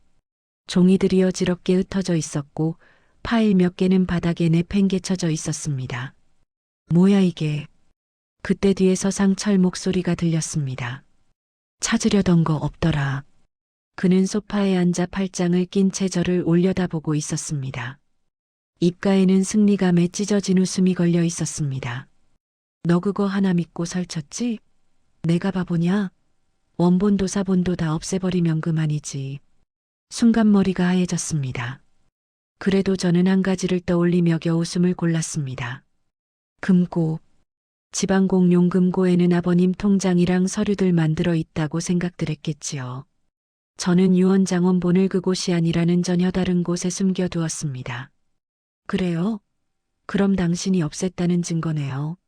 종이들이 어지럽게 흩어져 있었고 파일 몇 개는 바닥에 내팽개쳐져 있었습니다. 뭐야 이게. 그때 뒤에서 상철 목소리가 들렸습니다. 찾으려던 거 없더라. 그는 소파에 앉아 팔짱을 낀 채 저를 올려다보고 있었습니다. 입가에는 승리감에 찢어진 웃음이 걸려 있었습니다. 너 그거 하나 믿고 설쳤지? 내가 바보냐? 원본도 사본도 다 없애버리면 그만이지. 순간 머리가 하얘졌습니다. 그래도 저는 한 가지를 떠올리며 겨우 숨을 골랐습니다. 금고. 지방공용금고에는 아버님 통장이랑 서류들만 들어있다고 생각들 했겠지요. 저는 유언장 원본을 그곳이 아니라는 전혀 다른 곳에 숨겨두었습니다. 그래요? 그럼 당신이 없앴다는 증거네요.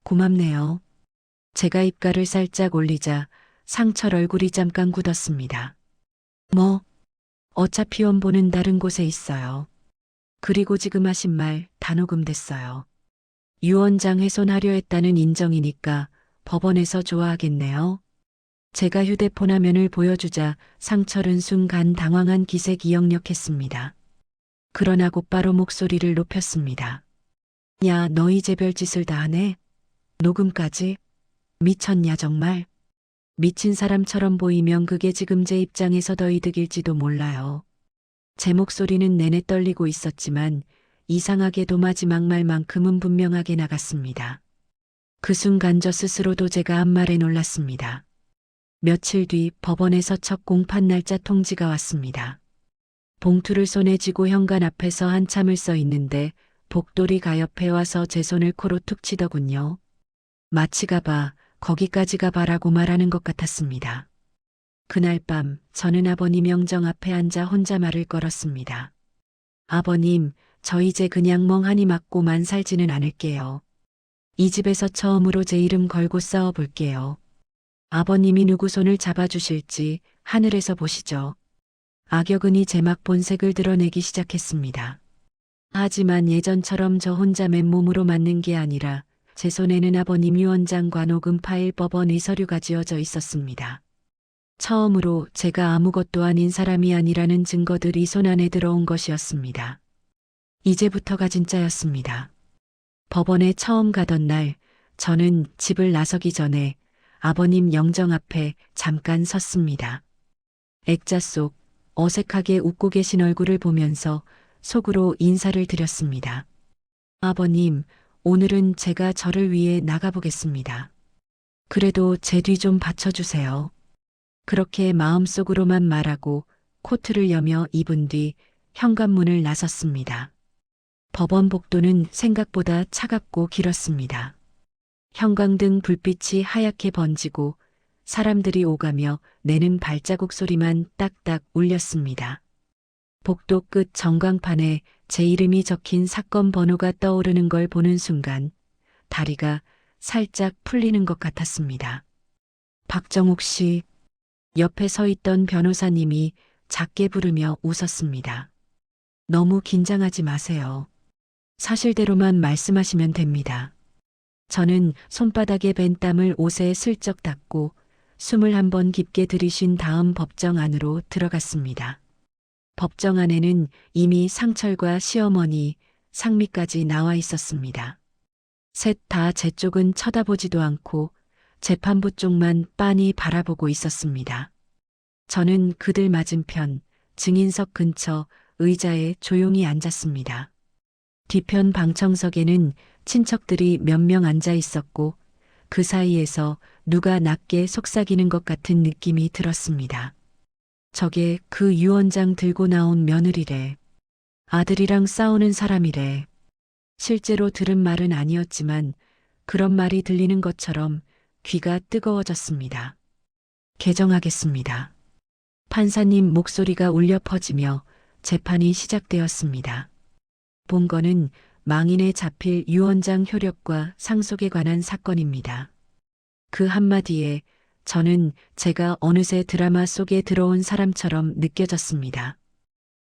고맙네요. 제가 입가를 살짝 올리자 상철 얼굴이 잠깐 굳었습니다. 뭐, 어차피 원본은 다른 곳에 있어요. 그리고 지금 하신 말 다 녹음됐어요. 유언장 훼손하려 했다는 인정이니까 법원에서 좋아하겠네요. 제가 휴대폰 화면을 보여주자 상철은 순간 당황한 기색 기억력했습니다. 그러나 곧바로 목소리를 높였습니다. 야, 너 이제 별짓을 다 하네? 녹음까지? 미쳤냐 정말? 미친 사람처럼 보이면 그게 지금 제 입장에서 더 이득일지도 몰라요. 제 목소리는 내내 떨리고 있었지만 이상하게도 마지막 말만큼은 분명하게 나갔습니다. 그 순간 저 스스로도 제가 한 말에 놀랐습니다. 며칠 뒤 법원에서 첫 공판 날짜 통지가 왔습니다. 봉투를 손에 쥐고 현관 앞에서 한참을 서 있는데 복돌이가 옆에 와서 제 손을 코로 툭 치더군요. 마치 가봐, 거기까지 가봐라고 말하는 것 같았습니다. 그날 밤 저는 아버님 영정 앞에 앉아 혼자 말을 걸었습니다. 아버님, 저 이제 그냥 멍하니 맞고만 살지는 않을게요. 이 집에서 처음으로 제 이름 걸고 싸워볼게요. 아버님이 누구 손을 잡아주실지 하늘에서 보시죠. 악여근이 제 막 본색을 드러내기 시작했습니다. 하지만 예전처럼 저 혼자 맨몸으로 맞는 게 아니라 제 손에는 아버님 유언장과 녹음 파일 법원 의서류가 지어져 있었습니다. 처음으로 제가 아무것도 아닌 사람이 아니라는 증거들이 손안에 들어온 것이었습니다. 이제부터가 진짜였습니다. 법원에 처음 가던 날 저는 집을 나서기 전에 아버님 영정 앞에 잠깐 섰습니다. 액자 속 어색하게 웃고 계신 얼굴을 보면서 속으로 인사를 드렸습니다. 아버님, 오늘은 제가 저를 위해 나가보겠습니다. 그래도 제 뒤 좀 받쳐주세요. 그렇게 마음속으로만 말하고 코트를 여며 입은 뒤 현관문을 나섰습니다. 법원 복도는 생각보다 차갑고 길었습니다. 형광등 불빛이 하얗게 번지고 사람들이 오가며 내는 발자국 소리만 딱딱 울렸습니다. 복도 끝 전광판에 제 이름이 적힌 사건 번호가 떠오르는 걸 보는 순간 다리가 살짝 풀리는 것 같았습니다. 박정욱 씨, 옆에 서 있던 변호사님이 작게 부르며 웃었습니다. 너무 긴장하지 마세요. 사실대로만 말씀하시면 됩니다. 저는 손바닥에 밴 땀을 옷에 슬쩍 닦고 숨을 한번 깊게 들이쉰 다음 법정 안으로 들어갔습니다. 법정 안에는 이미 상철과 시어머니, 상미까지 나와 있었습니다. 셋 다 제 쪽은 쳐다보지도 않고 재판부 쪽만 빤히 바라보고 있었습니다. 저는 그들 맞은편 증인석 근처 의자에 조용히 앉았습니다. 뒤편 방청석에는 친척들이 몇 명 앉아 있었고 그 사이에서 누가 낮게 속삭이는 것 같은 느낌이 들었습니다. 저게 그 유언장 들고 나온 며느리래. 아들이랑 싸우는 사람이래. 실제로 들은 말은 아니었지만 그런 말이 들리는 것처럼 귀가 뜨거워졌습니다. 개정하겠습니다. 판사님 목소리가 울려 퍼지며 재판이 시작되었습니다. 본건은 망인에 잡힐 유언장 효력과 상속에 관한 사건입니다. 그 한마디에 저는 제가 어느새 드라마 속에 들어온 사람처럼 느껴졌습니다.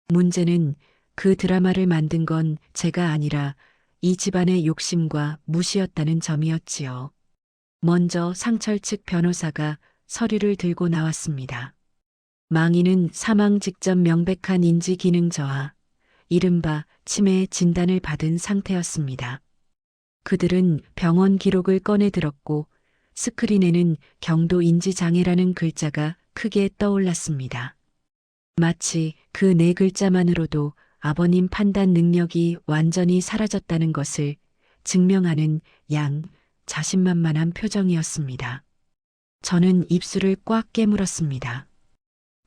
문제는 그 드라마를 만든 건 제가 아니라 이 집안의 욕심과 무시였다는 점이었지요. 먼저 상철 측 변호사가 서류를 들고 나왔습니다. 망인은 사망 직전 명백한 인지 기능 저하, 이른바 치매 진단을 받은 상태였습니다. 그들은 병원 기록을 꺼내 들었고 스크린에는 경도 인지 장애라는 글자가 크게 떠올랐습니다. 마치 그 네 글자만으로도 아버님 판단 능력이 완전히 사라졌다는 것을 증명하는 자신만만한 표정이었습니다. 저는 입술을 꽉 깨물었습니다.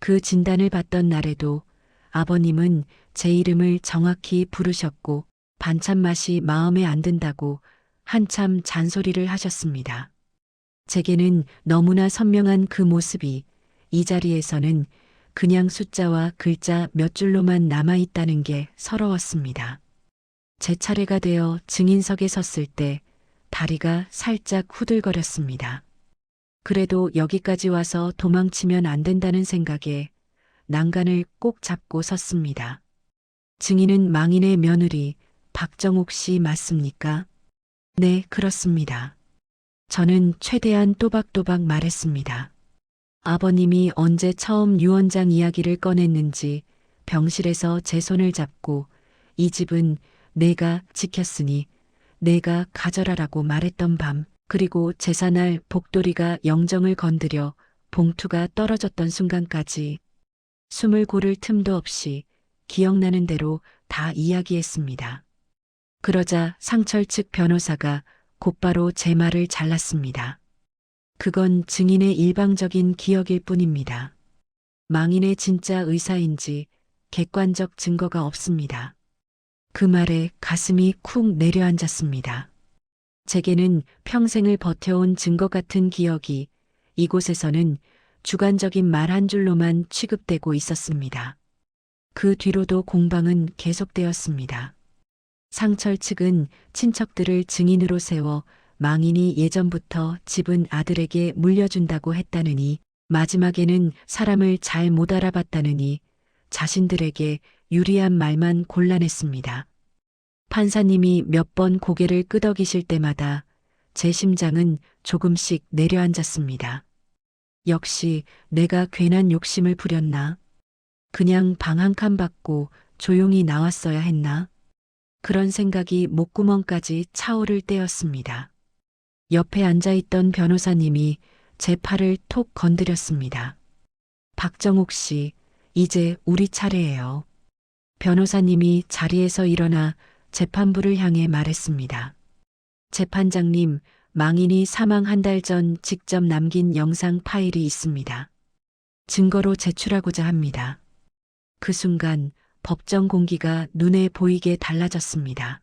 그 진단을 받던 날에도 아버님은 제 이름을 정확히 부르셨고 반찬 맛이 마음에 안 든다고 한참 잔소리를 하셨습니다. 제게는 너무나 선명한 그 모습이 이 자리에서는 그냥 숫자와 글자 몇 줄로만 남아있다는 게 서러웠습니다. 제 차례가 되어 증인석에 섰을 때 다리가 살짝 후들거렸습니다. 그래도 여기까지 와서 도망치면 안 된다는 생각에 난간을 꼭 잡고 섰습니다. 증인은 망인의 며느리 박정옥 씨 맞습니까? 네, 그렇습니다. 저는 최대한 또박또박 말했습니다. 아버님이 언제 처음 유언장 이야기를 꺼냈는지 병실에서 제 손을 잡고 이 집은 내가 지켰으니 내가 가져라라고 말했던 밤, 그리고 제사날 복돌이가 영정을 건드려 봉투가 떨어졌던 순간까지 숨을 고를 틈도 없이 기억나는 대로 다 이야기했습니다. 그러자 상철 측 변호사가 곧바로 제 말을 잘랐습니다. 그건 증인의 일방적인 기억일 뿐입니다. 망인의 진짜 의사인지 객관적 증거가 없습니다. 그 말에 가슴이 쿵 내려앉았습니다. 제게는 평생을 버텨온 증거 같은 기억이 이곳에서는 주관적인 말 한 줄로만 취급되고 있었습니다. 그 뒤로도 공방은 계속되었습니다. 상철 측은 친척들을 증인으로 세워 망인이 예전부터 집은 아들에게 물려준다고 했다느니, 마지막에는 사람을 잘 못 알아봤다느니 자신들에게 유리한 말만 골라냈습니다. 판사님이 몇 번 고개를 끄덕이실 때마다 제 심장은 조금씩 내려앉았습니다. 역시 내가 괜한 욕심을 부렸나? 그냥 방 한 칸 받고 조용히 나왔어야 했나? 그런 생각이 목구멍까지 차오를 때였습니다. 옆에 앉아있던 변호사님이 제 팔을 톡 건드렸습니다. 박정옥 씨, 이제 우리 차례예요. 변호사님이 자리에서 일어나 재판부를 향해 말했습니다. 재판장님, 망인이 사망 한 달 전 직접 남긴 영상 파일이 있습니다. 증거로 제출하고자 합니다. 그 순간 법정 공기가 눈에 보이게 달라졌습니다.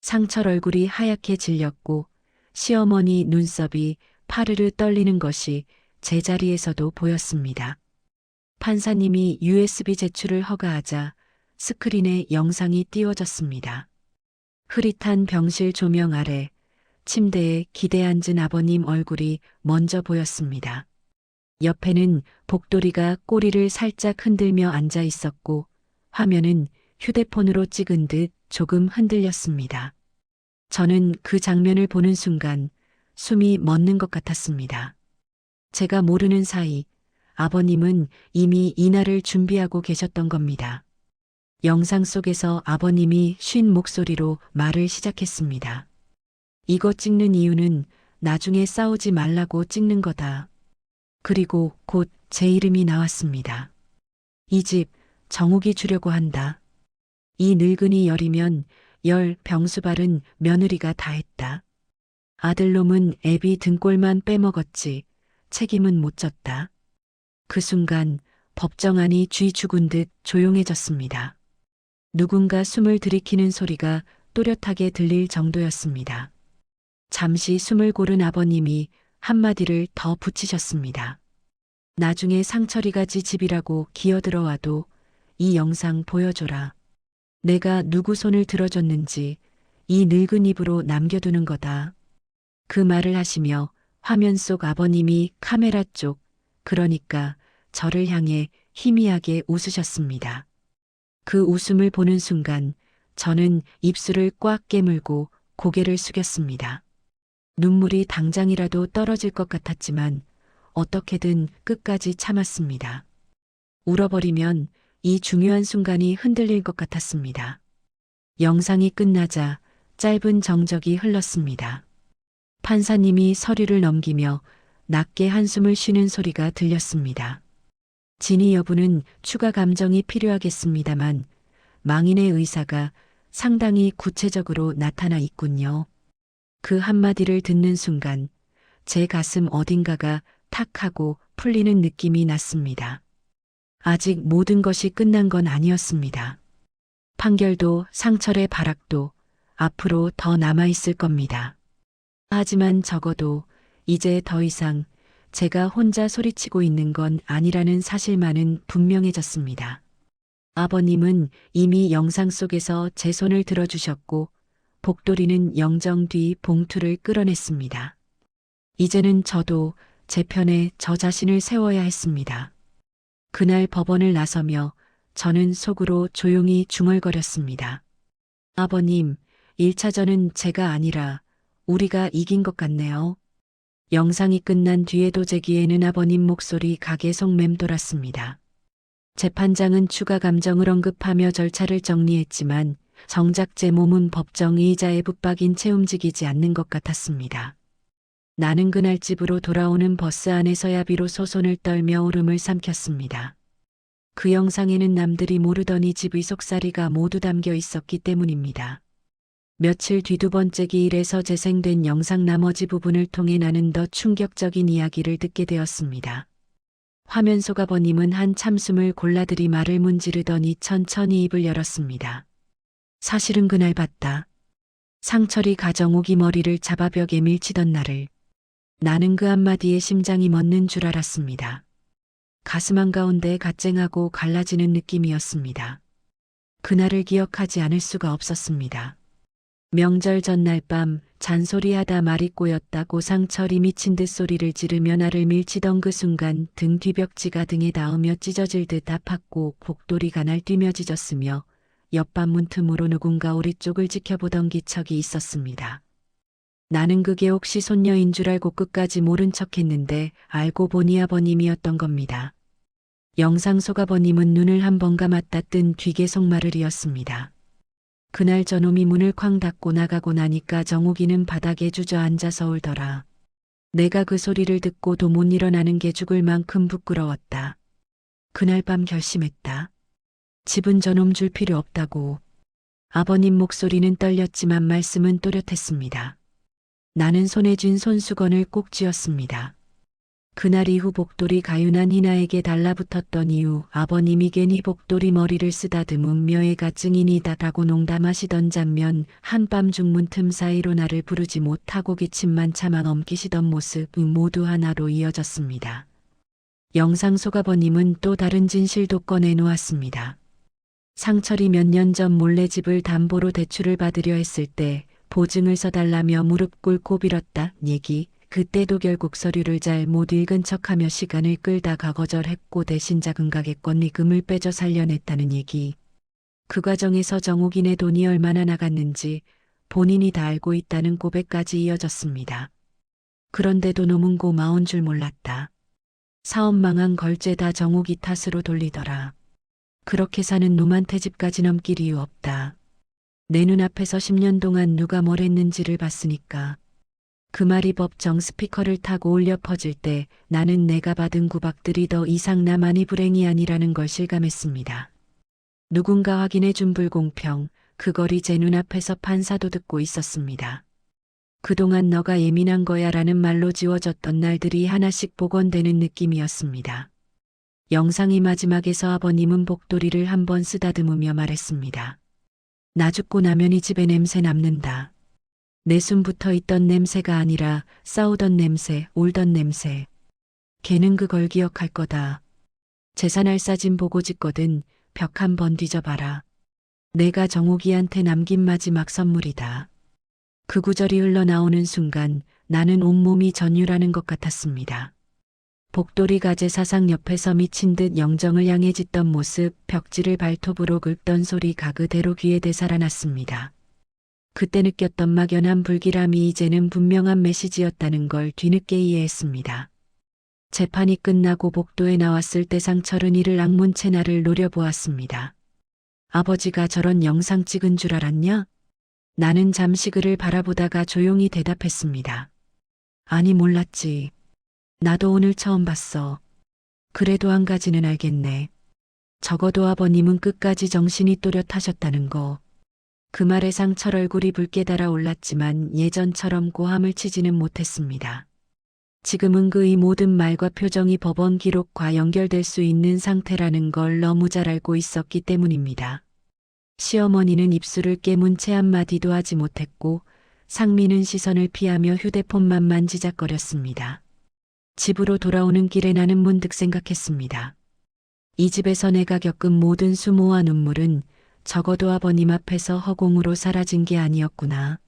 상철 얼굴이 하얗게 질렸고 시어머니 눈썹이 파르르 떨리는 것이 제자리에서도 보였습니다. 판사님이 USB 제출을 허가하자 스크린에 영상이 띄워졌습니다. 흐릿한 병실 조명 아래 침대에 기대 앉은 아버님 얼굴이 먼저 보였습니다. 옆에는 복돌이가 꼬리를 살짝 흔들며 앉아 있었고 화면은 휴대폰으로 찍은 듯 조금 흔들렸습니다. 저는 그 장면을 보는 순간 숨이 멎는 것 같았습니다. 제가 모르는 사이 아버님은 이미 이날을 준비하고 계셨던 겁니다. 영상 속에서 아버님이 쉰 목소리로 말을 시작했습니다. 이거 찍는 이유는 나중에 싸우지 말라고 찍는 거다. 그리고 곧 제 이름이 나왔습니다. 이 집 정욱이 주려고 한다. 이 늙은이 열이면 열 병수발은 며느리가 다 했다. 아들놈은 애비 등골만 빼먹었지 책임은 못 졌다. 그 순간 법정 안이 쥐 죽은 듯 조용해졌습니다. 누군가 숨을 들이키는 소리가 또렷하게 들릴 정도였습니다. 잠시 숨을 고른 아버님이 한마디를 더 붙이셨습니다. 나중에 상철이가 지 집이라고 기어들어와도 이 영상 보여줘라. 내가 누구 손을 들어줬는지 이 늙은 입으로 남겨두는 거다. 그 말을 하시며 화면 속 아버님이 카메라 쪽, 그러니까 저를 향해 희미하게 웃으셨습니다. 그 웃음을 보는 순간 저는 입술을 꽉 깨물고 고개를 숙였습니다. 눈물이 당장이라도 떨어질 것 같았지만 어떻게든 끝까지 참았습니다. 울어버리면 이 중요한 순간이 흔들릴 것 같았습니다. 영상이 끝나자 짧은 정적이 흘렀습니다. 판사님이 서류를 넘기며 낮게 한숨을 쉬는 소리가 들렸습니다. 진위 여부는 추가 감정이 필요하겠습니다만 망인의 의사가 상당히 구체적으로 나타나 있군요. 그 한마디를 듣는 순간 제 가슴 어딘가가 탁 하고 풀리는 느낌이 났습니다. 아직 모든 것이 끝난 건 아니었습니다. 판결도 상철의 발악도 앞으로 더 남아있을 겁니다. 하지만 적어도 이제 더 이상 제가 혼자 소리치고 있는 건 아니라는 사실만은 분명해졌습니다. 아버님은 이미 영상 속에서 제 손을 들어주셨고 복돌이는 영정 뒤 봉투를 끌어냈습니다. 이제는 저도 제 편에 저 자신을 세워야 했습니다. 그날 법원을 나서며 저는 속으로 조용히 중얼거렸습니다. 아버님, 1차전은 제가 아니라 우리가 이긴 것 같네요. 영상이 끝난 뒤에도 제 귀에는 아버님 목소리가 계속 맴돌았습니다. 재판장은 추가 감정을 언급하며 절차를 정리했지만 정작 제 몸은 법정 의자에 붙박인 채 움직이지 않는 것 같았습니다. 나는 그날 집으로 돌아오는 버스 안에서야 비로소 손을 떨며 울음을 삼켰습니다. 그 영상에는 남들이 모르던 이 집의 속살이가 모두 담겨 있었기 때문입니다. 며칠 뒤 두 번째 기일에서 재생된 영상 나머지 부분을 통해 나는 더 충격적인 이야기를 듣게 되었습니다. 화면 속 아버님은 한 참숨을 골라들이 말을 문지르더니 천천히 입을 열었습니다. 사실은 그날 봤다. 상철이 가정옥이 머리를 잡아 벽에 밀치던 날을. 나는 그 한마디에 심장이 멎는 줄 알았습니다. 가슴 한가운데 갓쟁하고 갈라지는 느낌이었습니다. 그날을 기억하지 않을 수가 없었습니다. 명절 전날 밤 잔소리하다 말이 꼬였다고 상철이 미친 듯 소리를 지르며 나를 밀치던 그 순간 등 뒤벽지가 등에 닿으며 찢어질 듯 아팠고 복도리가 날뛰며 찢었으며 옆방 문틈으로 누군가 우리 쪽을 지켜보던 기척이 있었습니다. 나는 그게 혹시 손녀인 줄 알고 끝까지 모른 척했는데 알고 보니 아버님이었던 겁니다. 영상 속 아버님은 눈을 한 번 감았다 뜬 뒤 계속 말을 이었습니다. 그날 저놈이 문을 쾅 닫고 나가고 나니까 정욱이는 바닥에 주저앉아서 울더라. 내가 그 소리를 듣고도 못 일어나는 게 죽을 만큼 부끄러웠다. 그날 밤 결심했다. 집은 저놈 줄 필요 없다고. 아버님 목소리는 떨렸지만 말씀은 또렷했습니다. 나는 손에 쥔 손수건을 꼭 쥐었습니다. 그날 이후 복돌이 가윤한 희나에게 달라붙었던 이후 아버님이 괜히 복돌이 머리를 쓰다듬으며 애가 증인이다라고 농담하시던 장면, 한밤 중문 틈 사이로 나를 부르지 못하고 기침만 참아 넘기시던 모습 모두 하나로 이어졌습니다. 영상 속 아버님은 또 다른 진실도 꺼내놓았습니다. 상철이 몇 년 전 몰래 집을 담보로 대출을 받으려 했을 때 보증을 서달라며 무릎 꿇고 빌었다 얘기. 그때도 결국 서류를 잘 못 읽은 척하며 시간을 끌다가 거절했고 대신 작은 가게권리금을 빼줘 살려냈다는 얘기. 그 과정에서 정욱이네 돈이 얼마나 나갔는지 본인이 다 알고 있다는 고백까지 이어졌습니다. 그런데도 놈은 고마운 줄 몰랐다. 사업 망한 걸죄 다 정욱이 탓으로 돌리더라. 그렇게 사는 놈한테 집까지 넘길 이유 없다. 내 눈앞에서 10년 동안 누가 뭘 했는지를 봤으니까. 그 말이 법정 스피커를 타고 울려 퍼질 때 나는 내가 받은 구박들이 더 이상 나만이 불행이 아니라는 걸 실감했습니다. 누군가 확인해 준 불공평, 그걸이 제 눈앞에서 판사도 듣고 있었습니다. 그동안 너가 예민한 거야 라는 말로 지워졌던 날들이 하나씩 복원되는 느낌이었습니다. 영상이 마지막에서 아버님은 복도리를 한번 쓰다듬으며 말했습니다. 나 죽고 나면 이 집에 냄새 남는다. 내 숨 붙어 있던 냄새가 아니라 싸우던 냄새, 울던 냄새. 걔는 그걸 기억할 거다. 재산할 사진 보고 짓거든 벽 한번 뒤져봐라. 내가 정욱이한테 남긴 마지막 선물이다. 그 구절이 흘러나오는 순간 나는 온몸이 전율하는 것 같았습니다. 복돌이 가재 사상 옆에서 미친 듯 영정을 향해 짖던 모습, 벽지를 발톱으로 긁던 소리가 그대로 귀에 되살아났습니다. 그때 느꼈던 막연한 불길함이 이제는 분명한 메시지였다는 걸 뒤늦게 이해했습니다. 재판이 끝나고 복도에 나왔을 때 상철은 이를 악문 채 나를 노려보았습니다. 아버지가 저런 영상 찍은 줄 알았냐? 나는 잠시 그를 바라보다가 조용히 대답했습니다. 아니 몰랐지. 나도 오늘 처음 봤어. 그래도 한 가지는 알겠네. 적어도 아버님은 끝까지 정신이 또렷하셨다는 거. 그 말에 상철 얼굴이 붉게 달아올랐지만 예전처럼 고함을 치지는 못했습니다. 지금은 그의 모든 말과 표정이 법원 기록과 연결될 수 있는 상태라는 걸 너무 잘 알고 있었기 때문입니다. 시어머니는 입술을 깨문 채 한마디도 하지 못했고 상미는 시선을 피하며 휴대폰만 만지작거렸습니다. 집으로 돌아오는 길에 나는 문득 생각했습니다. 이 집에서 내가 겪은 모든 수모와 눈물은 적어도 아버님 앞에서 허공으로 사라진 게 아니었구나.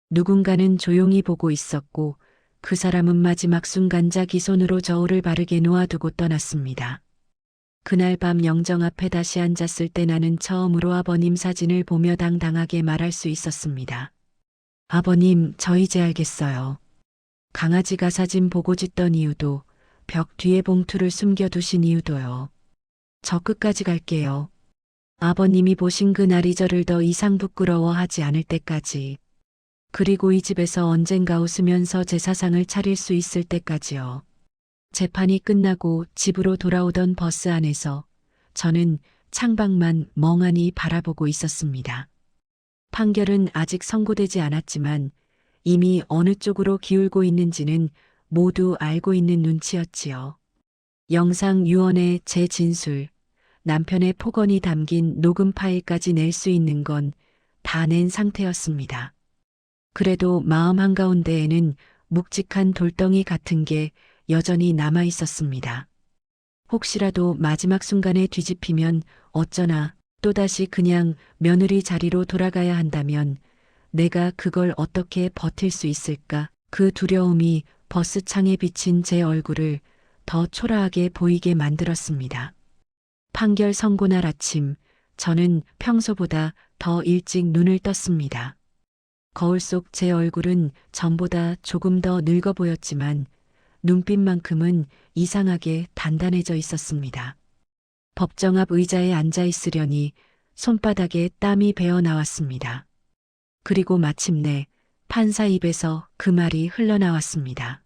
누군가는 조용히 보고 있었고 그 사람은 마지막 순간 자기 손으로 저울을 바르게 놓아두고 떠났습니다. 그날 밤 영정 앞에 다시 앉았을 때 나는 처음으로 아버님 사진을 보며 당당하게 말할 수 있었습니다. 아버님, 저 이제 알겠어요. 강아지가 사진 보고 짖던 이유도, 벽 뒤에 봉투를 숨겨두신 이유도요. 저 끝까지 갈게요. 아버님이 보신 그날이 저를 더 이상 부끄러워하지 않을 때까지. 그리고 이 집에서 언젠가 웃으면서 제 사상을 차릴 수 있을 때까지요. 재판이 끝나고 집으로 돌아오던 버스 안에서 저는 창밖만 멍하니 바라보고 있었습니다. 판결은 아직 선고되지 않았지만 이미 어느 쪽으로 기울고 있는지는 모두 알고 있는 눈치였지요. 영상 유언의 제 진술, 남편의 폭언이 담긴 녹음 파일까지 낼 수 있는 건 다 낸 상태였습니다. 그래도 마음 한가운데에는 묵직한 돌덩이 같은 게 여전히 남아 있었습니다. 혹시라도 마지막 순간에 뒤집히면 어쩌나 또다시 그냥 며느리 자리로 돌아가야 한다면 내가 그걸 어떻게 버틸 수 있을까? 그 두려움이 버스 창에 비친 제 얼굴을 더 초라하게 보이게 만들었습니다. 판결 선고 날 아침, 저는 평소보다 더 일찍 눈을 떴습니다. 거울 속 제 얼굴은 전보다 조금 더 늙어 보였지만 눈빛만큼은 이상하게 단단해져 있었습니다. 법정 앞 의자에 앉아 있으려니 손바닥에 땀이 배어 나왔습니다. 그리고 마침내 판사 입에서 그 말이 흘러나왔습니다.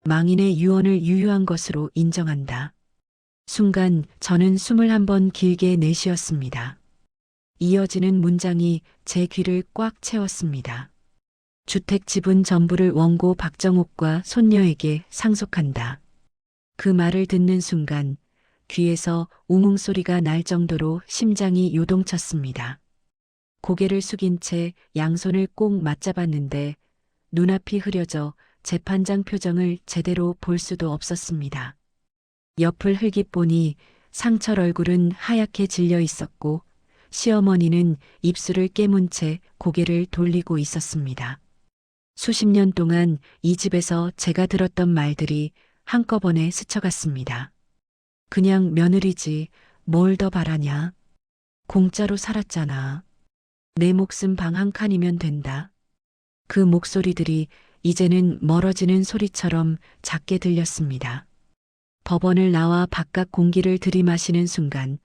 망인의 유언을 유효한 것으로 인정한다. 순간 저는 숨을 한번 길게 내쉬었습니다. 이어지는 문장이 제 귀를 꽉 채웠습니다. 주택 지분 전부를 원고 박정옥과 손녀에게 상속한다. 그 말을 듣는 순간 귀에서 웅웅 소리가 날 정도로 심장이 요동쳤습니다. 고개를 숙인 채 양손을 꼭 맞잡았는데 눈앞이 흐려져 재판장 표정을 제대로 볼 수도 없었습니다. 옆을 흘깃 보니 상철 얼굴은 하얗게 질려 있었고 시어머니는 입술을 깨문 채 고개를 돌리고 있었습니다. 수십 년 동안 이 집에서 제가 들었던 말들이 한꺼번에 스쳐갔습니다. 그냥 며느리지 뭘 더 바라냐. 공짜로 살았잖아. 내 목숨 방 한 칸이면 된다. 그 목소리들이 이제는 멀어지는 소리처럼 작게 들렸습니다. 법원을 나와 바깥 공기를 들이마시는 순간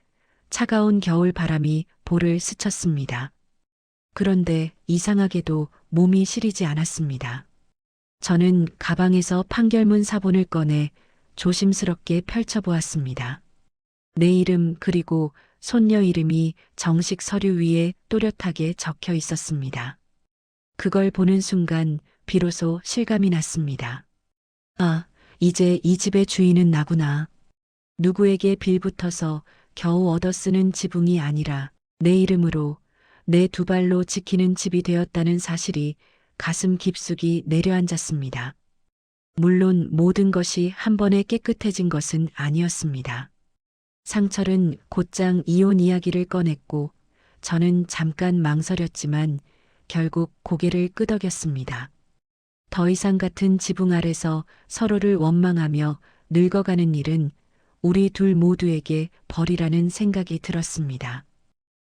차가운 겨울 바람이 볼을 스쳤습니다. 그런데 이상하게도 몸이 시리지 않았습니다. 저는 가방에서 판결문 사본을 꺼내 조심스럽게 펼쳐보았습니다. 내 이름 그리고 손녀 이름이 정식 서류 위에 또렷하게 적혀 있었습니다. 그걸 보는 순간 비로소 실감이 났습니다. 아, 이제 이 집의 주인은 나구나. 누구에게 빌붙어서 겨우 얻어쓰는 지붕이 아니라 내 이름으로 내 두 발로 지키는 집이 되었다는 사실이 가슴 깊숙이 내려앉았습니다. 물론 모든 것이 한 번에 깨끗해진 것은 아니었습니다. 상철은 곧장 이혼 이야기를 꺼냈고 저는 잠깐 망설였지만 결국 고개를 끄덕였습니다. 더 이상 같은 지붕 아래서 서로를 원망하며 늙어가는 일은 우리 둘 모두에게 벌이라는 생각이 들었습니다.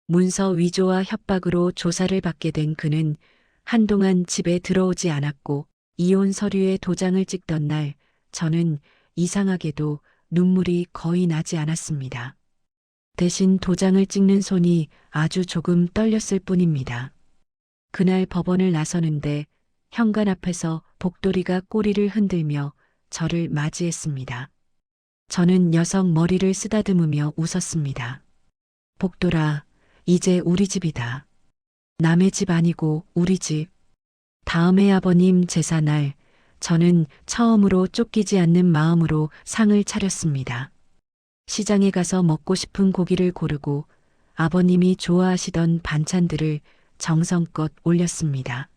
문서 위조와 협박으로 조사를 받게 된 그는 한동안 집에 들어오지 않았고 이혼 서류에 도장을 찍던 날 저는 이상하게도 눈물이 거의 나지 않았습니다. 대신 도장을 찍는 손이 아주 조금 떨렸을 뿐입니다. 그날 법원을 나서는데 현관 앞에서 복돌이가 꼬리를 흔들며 저를 맞이했습니다. 저는 녀석 머리를 쓰다듬으며 웃었습니다. 복돌아, 이제 우리 집이다. 남의 집 아니고 우리 집. 다음해 아버님 제사날 저는 처음으로 쫓기지 않는 마음으로 상을 차렸습니다. 시장에 가서 먹고 싶은 고기를 고르고 아버님이 좋아하시던 반찬들을 정성껏 올렸습니다.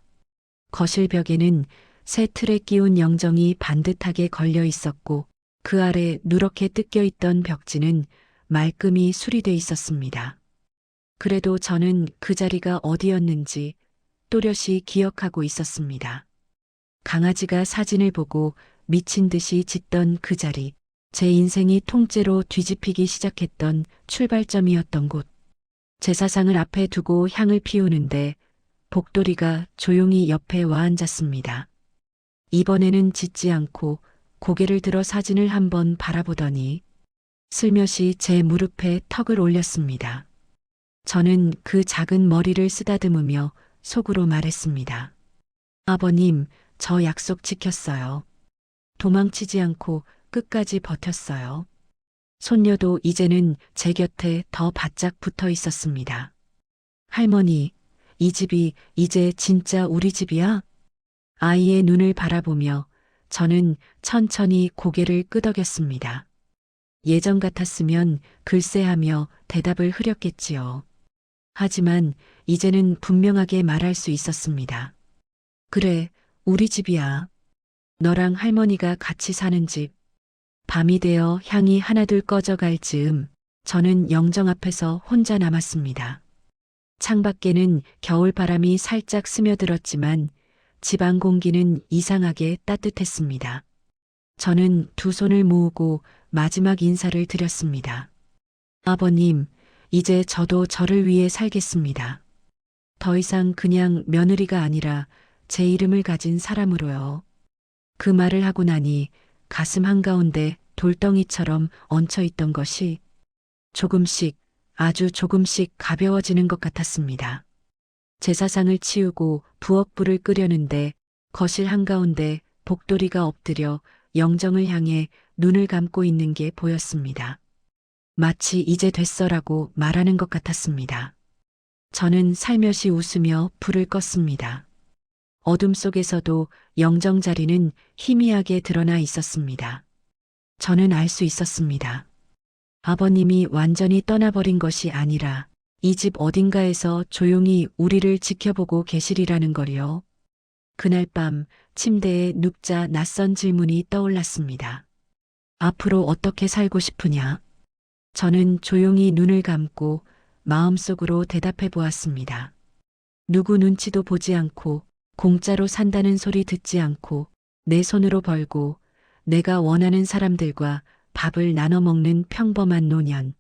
거실 벽에는 새 틀에 끼운 영정이 반듯하게 걸려 있었고 그 아래 누렇게 뜯겨 있던 벽지는 말끔히 수리돼 있었습니다. 그래도 저는 그 자리가 어디였는지 또렷이 기억하고 있었습니다. 강아지가 사진을 보고 미친 듯이 짖던 그 자리, 제 인생이 통째로 뒤집히기 시작했던 출발점이었던 곳. 제사상을 앞에 두고 향을 피우는데 복돌이가 조용히 옆에 와 앉았습니다. 이번에는 짖지 않고 고개를 들어 사진을 한번 바라보더니 슬며시 제 무릎에 턱을 올렸습니다. 저는 그 작은 머리를 쓰다듬으며 속으로 말했습니다. 아버님, 저 약속 지켰어요. 도망치지 않고 끝까지 버텼어요. 손녀도 이제는 제 곁에 더 바짝 붙어 있었습니다. 할머니, 이 집이 이제 진짜 우리 집이야? 아이의 눈을 바라보며 저는 천천히 고개를 끄덕였습니다. 예전 같았으면 글쎄 하며 대답을 흐렸겠지요. 하지만 이제는 분명하게 말할 수 있었습니다. 그래, 우리 집이야. 너랑 할머니가 같이 사는 집. 밤이 되어 향이 하나둘 꺼져갈 즈음 저는 영정 앞에서 혼자 남았습니다. 창밖에는 겨울바람이 살짝 스며들었지만 집안 공기는 이상하게 따뜻했습니다. 저는 두 손을 모으고 마지막 인사를 드렸습니다. 아버님, 이제 저도 저를 위해 살겠습니다. 더 이상 그냥 며느리가 아니라 제 이름을 가진 사람으로요. 그 말을 하고 나니 가슴 한가운데 돌덩이처럼 얹혀 있던 것이 조금씩, 아주 조금씩 가벼워지는 것 같았습니다. 제사상을 치우고 부엌불을 끄려는데 거실 한가운데 복돌이가 엎드려 영정을 향해 눈을 감고 있는 게 보였습니다. 마치 이제 됐어라고 말하는 것 같았습니다. 저는 살며시 웃으며 불을 껐습니다. 어둠 속에서도 영정 자리는 희미하게 드러나 있었습니다. 저는 알 수 있었습니다. 아버님이 완전히 떠나버린 것이 아니라 이 집 어딘가에서 조용히 우리를 지켜보고 계시리라는 걸요. 그날 밤 침대에 눕자 낯선 질문이 떠올랐습니다. 앞으로 어떻게 살고 싶으냐? 저는 조용히 눈을 감고 마음속으로 대답해 보았습니다. 누구 눈치도 보지 않고 공짜로 산다는 소리 듣지 않고 내 손으로 벌고 내가 원하는 사람들과 밥을 나눠 먹는 평범한 노년.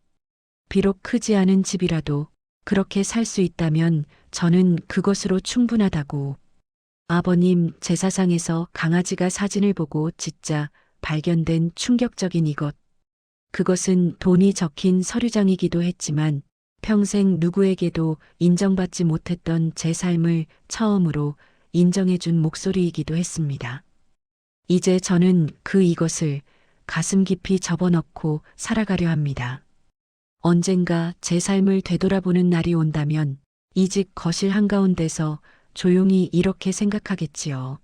비록 크지 않은 집이라도 그렇게 살 수 있다면 저는 그것으로 충분하다고. 아버님 제사상에서 강아지가 사진을 보고 짖자 발견된 충격적인 이것. 그것은 돈이 적힌 서류장이기도 했지만 평생 누구에게도 인정받지 못했던 제 삶을 처음으로 인정해준 목소리이기도 했습니다. 이제 저는 이것을 가슴 깊이 접어넣고 살아가려 합니다. 언젠가 제 삶을 되돌아보는 날이 온다면 이 집 거실 한가운데서 조용히 이렇게 생각하겠지요.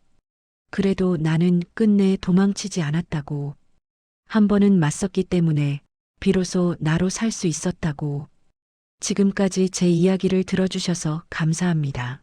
그래도 나는 끝내 도망치지 않았다고. 한 번은 맞섰기 때문에 비로소 나로 살 수 있었다고. 지금까지 제 이야기를 들어주셔서 감사합니다.